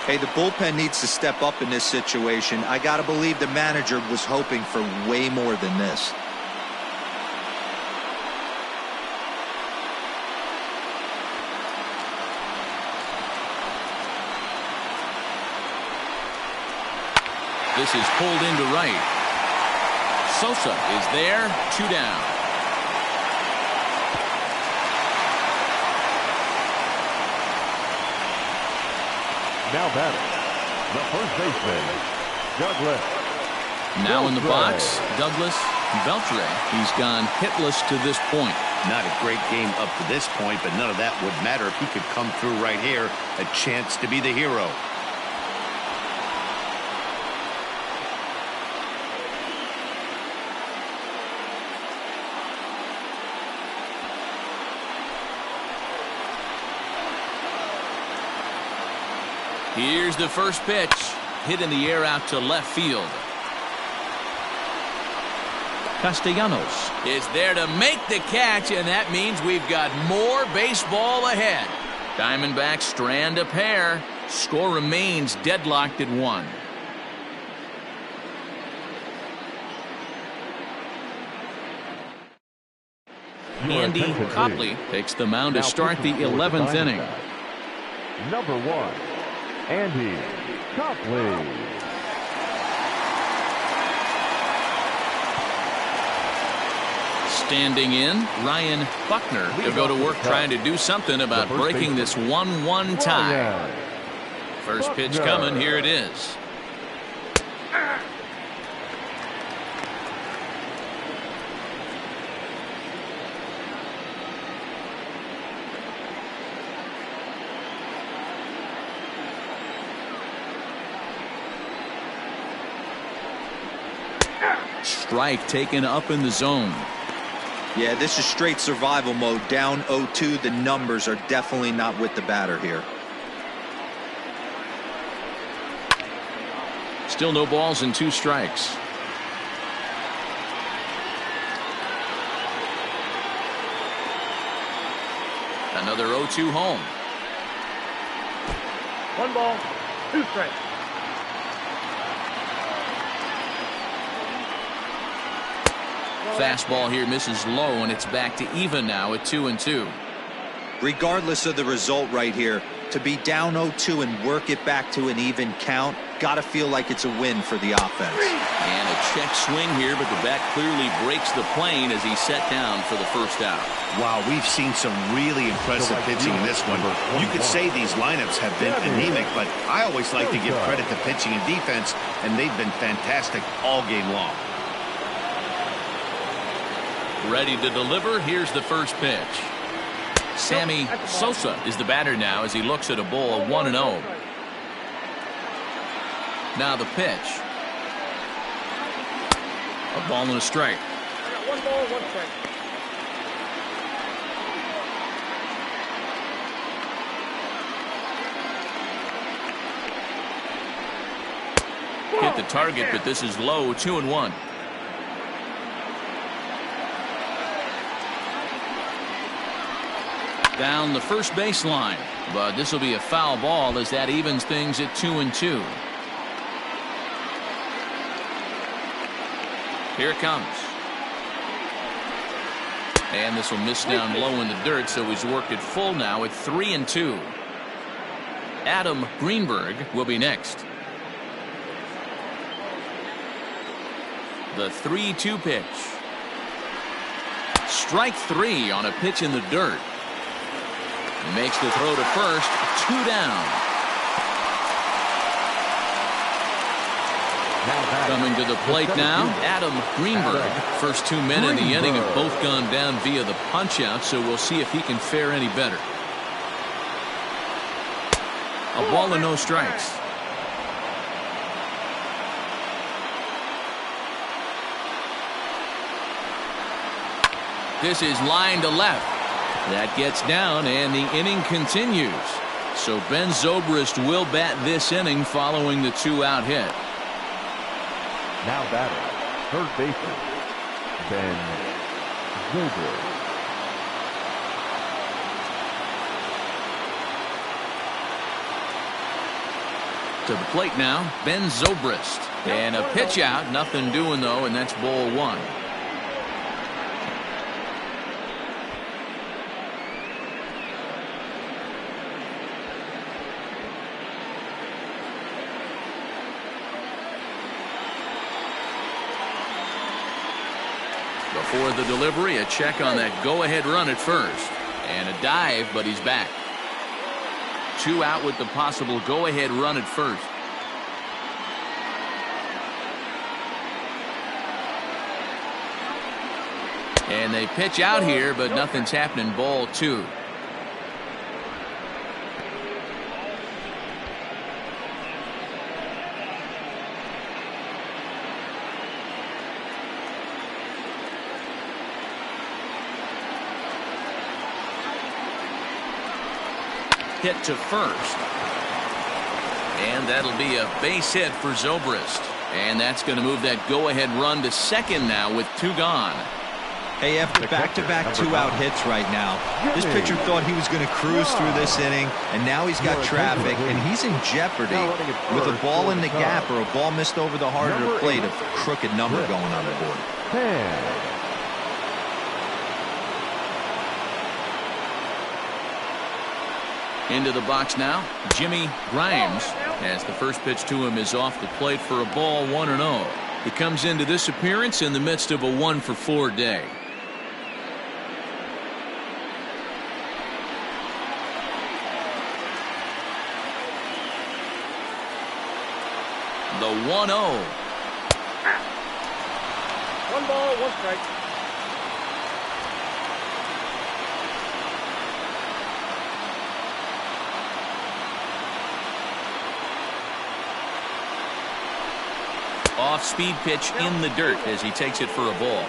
Hey, the bullpen needs to step up in this situation. I got to believe the manager was hoping for way more than this. This is pulled into right. Sosa is there, 2 down. Now batting, the first baseman, Douglas. Now in the box, Douglas Beltre. He's gone hitless to this point. Not a great game up to this point, but none of that would matter if he could come through right here. A chance to be the hero. Here's the first pitch. Hit in the air out to left field. Castellanos is there to make the catch, and that means we've got more baseball ahead. Diamondbacks strand a pair. Score remains deadlocked at 1. Andy Copley takes the mound to start the 11th inning. Number 1, Andy Copley. Standing in, Ryan Buckner to go to work trying to do something about breaking this 1-1 tie. First pitch coming, here it is. Strike taken up in the zone. Yeah, this is straight survival mode. Down 0-2. The numbers are definitely not with the batter here. Still no balls and 2 strikes. Another 0-2 home. 1 ball, 2 strikes. Fastball here misses low, and it's back to even now at 2-2. Regardless of the result right here, to be down 0-2 and work it back to an even count, gotta feel like it's a win for the offense. And a check swing here, but the bat clearly breaks the plane as he's set down for the first out. Wow, we've seen some really impressive pitching in this one. You could say these lineups have been anemic, but I always like to give credit to pitching and defense, and they've been fantastic all game long. Ready to deliver. Here's the first pitch. Sammy Sosa is the batter now as he looks at a ball 1-0. Now the pitch. A ball and a strike. 1 ball, 1 strike. Hit the target, but this is low. 2-1. Down the first baseline, but this will be a foul ball as that evens things at 2-2. Here it comes. And this will miss down low in the dirt, so he's worked it full now at 3-2. Adam Greenberg will be next. The 3-2 pitch. Strike 3 on a pitch in the dirt. Makes the throw to first. 2 down. Coming to the plate now, Adam Greenberg. First 2 men in the inning have both gone down via the punch-out, so we'll see if he can fare any better. A ball and no strikes. This is line to left. That gets down, and the inning continues. So Ben Zobrist will bat this inning following the 2-out hit. Now batting, third baseman, Ben Zobrist. To the plate now, Ben Zobrist. And a pitch out, nothing doing though, and that's ball 1. Before the delivery, a check on that go-ahead run at first. And a dive, but he's back. 2 out with the possible go-ahead run at first. And they pitch out here, but nothing's happening. Ball 2. Hit to first. And that'll be a base hit for Zobrist. And that's going to move that go-ahead run to second now with 2 gone. Hey, after back-to-back 2-out hits right now, this pitcher thought he was going to cruise through this inning, and now he's got traffic, and he's in jeopardy with a ball in the gap or a ball missed over the heart of the plate, a crooked number going on the board. 10. Into the box now, Jimmy Grimes, as the first pitch to him is off the plate for a ball 1-0. He comes into this appearance in the midst of a 1-for-4 day. The 1-0. 1 ball, 1 strike. Off-speed pitch in the dirt as he takes it for a ball.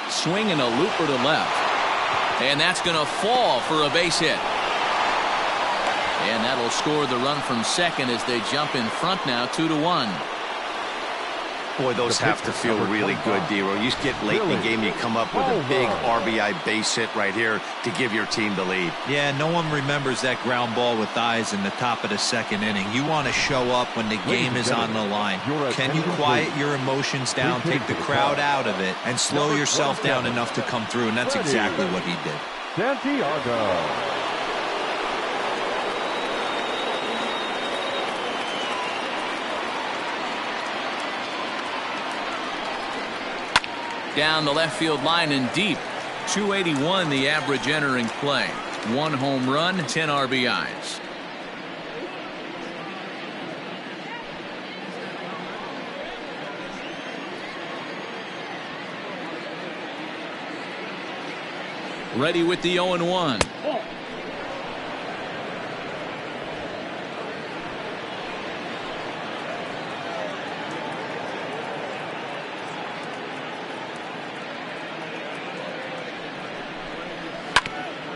Swing and a looper to left. And that's going to fall for a base hit. And that'll score the run from second as they jump in front now 2-1. Boy, those have to feel really good, D-Roll. You get late in the game, you come up with a big RBI base hit right here to give your team the lead. Yeah, no one remembers that ground ball with eyes in the top of the second inning. You want to show up when the game is on the line. Can you quiet your emotions down, take the crowd out of it, and slow yourself down enough to come through? And that's exactly what he did. Santiago. Down the left field line and deep. 281 the average entering play. 1 home run, 10 RBIs. Ready with the 0-1.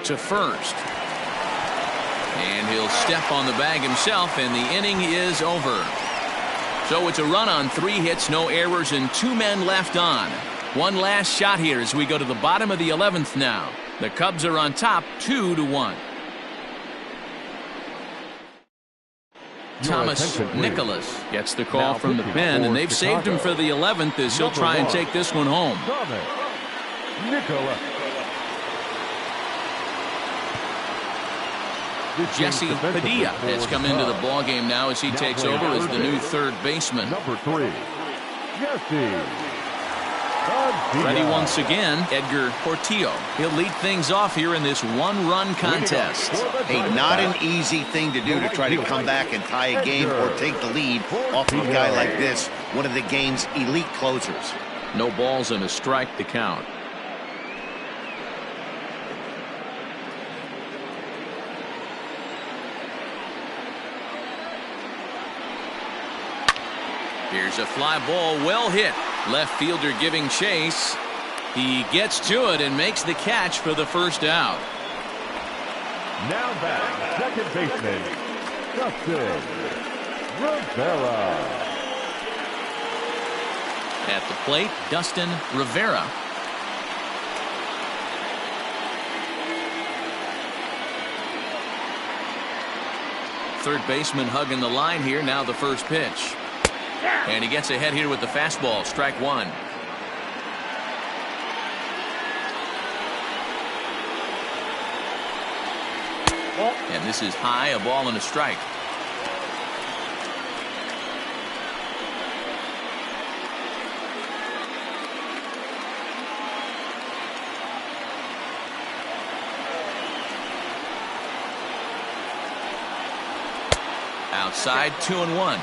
To first. And he'll step on the bag himself, and the inning is over. So it's a run on 3 hits, no errors, and 2 men left on. One last shot here as we go to the bottom of the 11th now. The Cubs are on top 2-1. Thomas Nicholas gets the call from the pen, and they've saved him for the 11th as he'll try and take this one home. Nicholas. Jesse Padilla has come into the ballgame now as he takes over as the new third baseman. Number 3, Jesse. Ready once again, Edgar Portillo. He'll lead things off here in this 1-run contest. Hey, not an easy thing to do to try to come back and tie a game or take the lead off of a guy like this, one of the game's elite closers. No balls and a strike to count. Here's a fly ball, well hit. Left fielder giving chase. He gets to it and makes the catch for the first out. Now back, second baseman, Dustin Rivera. At the plate, Dustin Rivera. Third baseman hugging the line here. Now the first pitch. And he gets ahead here with the fastball. Strike 1. And this is high, a ball and a strike. Outside, 2-1.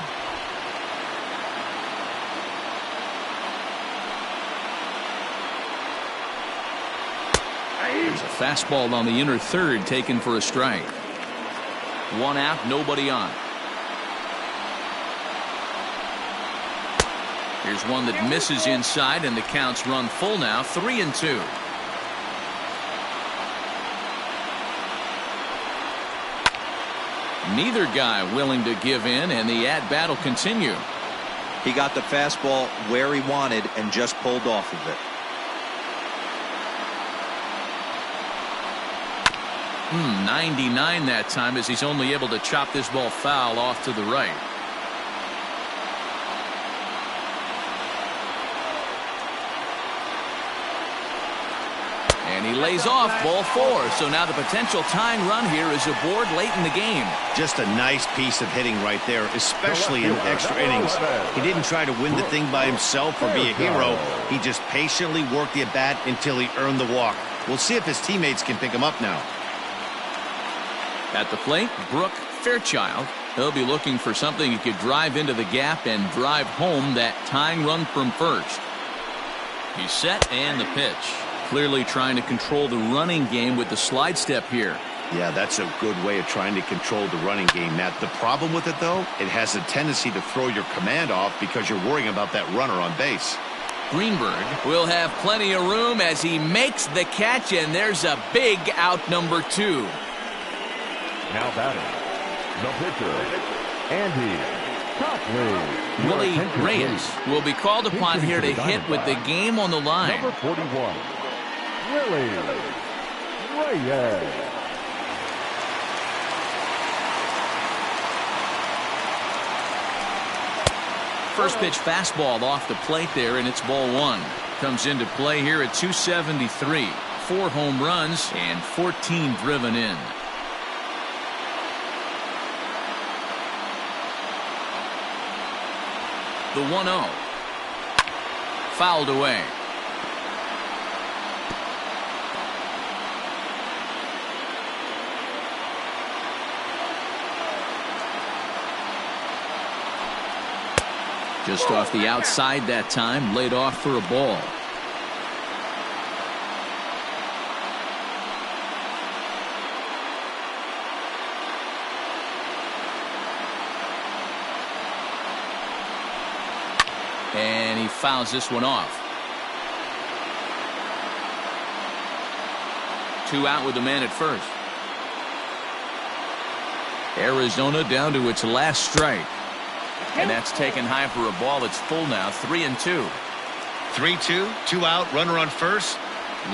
There's a fastball on the inner third taken for a strike. 1 out, nobody on. Here's one that misses inside, and the counts run full now, 3-2. Neither guy willing to give in, and the at-bat will continue. He got the fastball where he wanted and just pulled off of it. 99 that time as he's only able to chop this ball foul off to the right. And he lays off ball 4. So now the potential tying run here is aboard late in the game. Just a nice piece of hitting right there, especially in extra innings. He didn't try to win the thing by himself or be a hero. He just patiently worked the at-bat until he earned the walk. We'll see if his teammates can pick him up now. At the plate, Brooke Fairchild. He'll be looking for something he could drive into the gap and drive home that tying run from first. He's set, and the pitch. Clearly trying to control the running game with the slide step here. Yeah, that's a good way of trying to control the running game, Matt. The problem with it, though, it has a tendency to throw your command off because you're worrying about that runner on base. Greenberg will have plenty of room as he makes the catch, and there's a big out number 2. Now batting, The pitcher, Andy Copley. Willie Reyes will be called upon here to hit with the game on the line. Number 41, Willie Reyes. First pitch fastball off the plate there, and it's ball one. Comes into play here at 273. 4 home runs and 14 driven in. The 1-0. Fouled away. Just off the outside that time, laid off for a ball. And he fouls this one off. 2 out with the man at first. Arizona down to its last strike. And that's taken high for a ball. It's full now. 3-2. 3-2, 2 out, runner on first.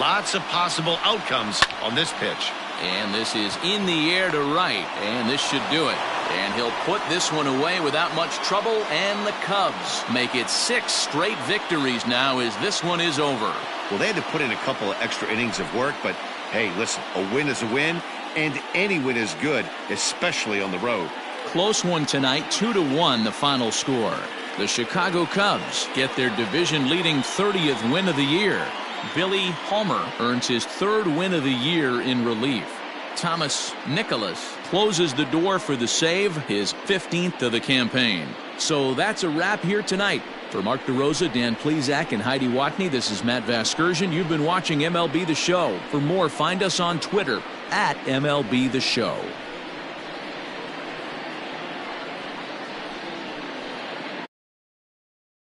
Lots of possible outcomes on this pitch. And this is in the air to right. And this should do it. And he'll put this one away without much trouble. And the Cubs make it 6 straight victories now as this one is over. Well, they had to put in a couple of extra innings of work, but hey, listen, a win is a win, and any win is good, especially on the road. Close one tonight, 2-1 the final score. The Chicago Cubs get their division-leading 30th win of the year. Billy Palmer earns his 3rd win of the year in relief. Thomas Nicholas closes the door for the save, his 15th of the campaign. So that's a wrap here tonight. For Mark DeRosa, Dan Plesac, and Heidi Watney, this is Matt Vasgersian. You've been watching MLB The Show. For more, find us on Twitter @MLB The Show.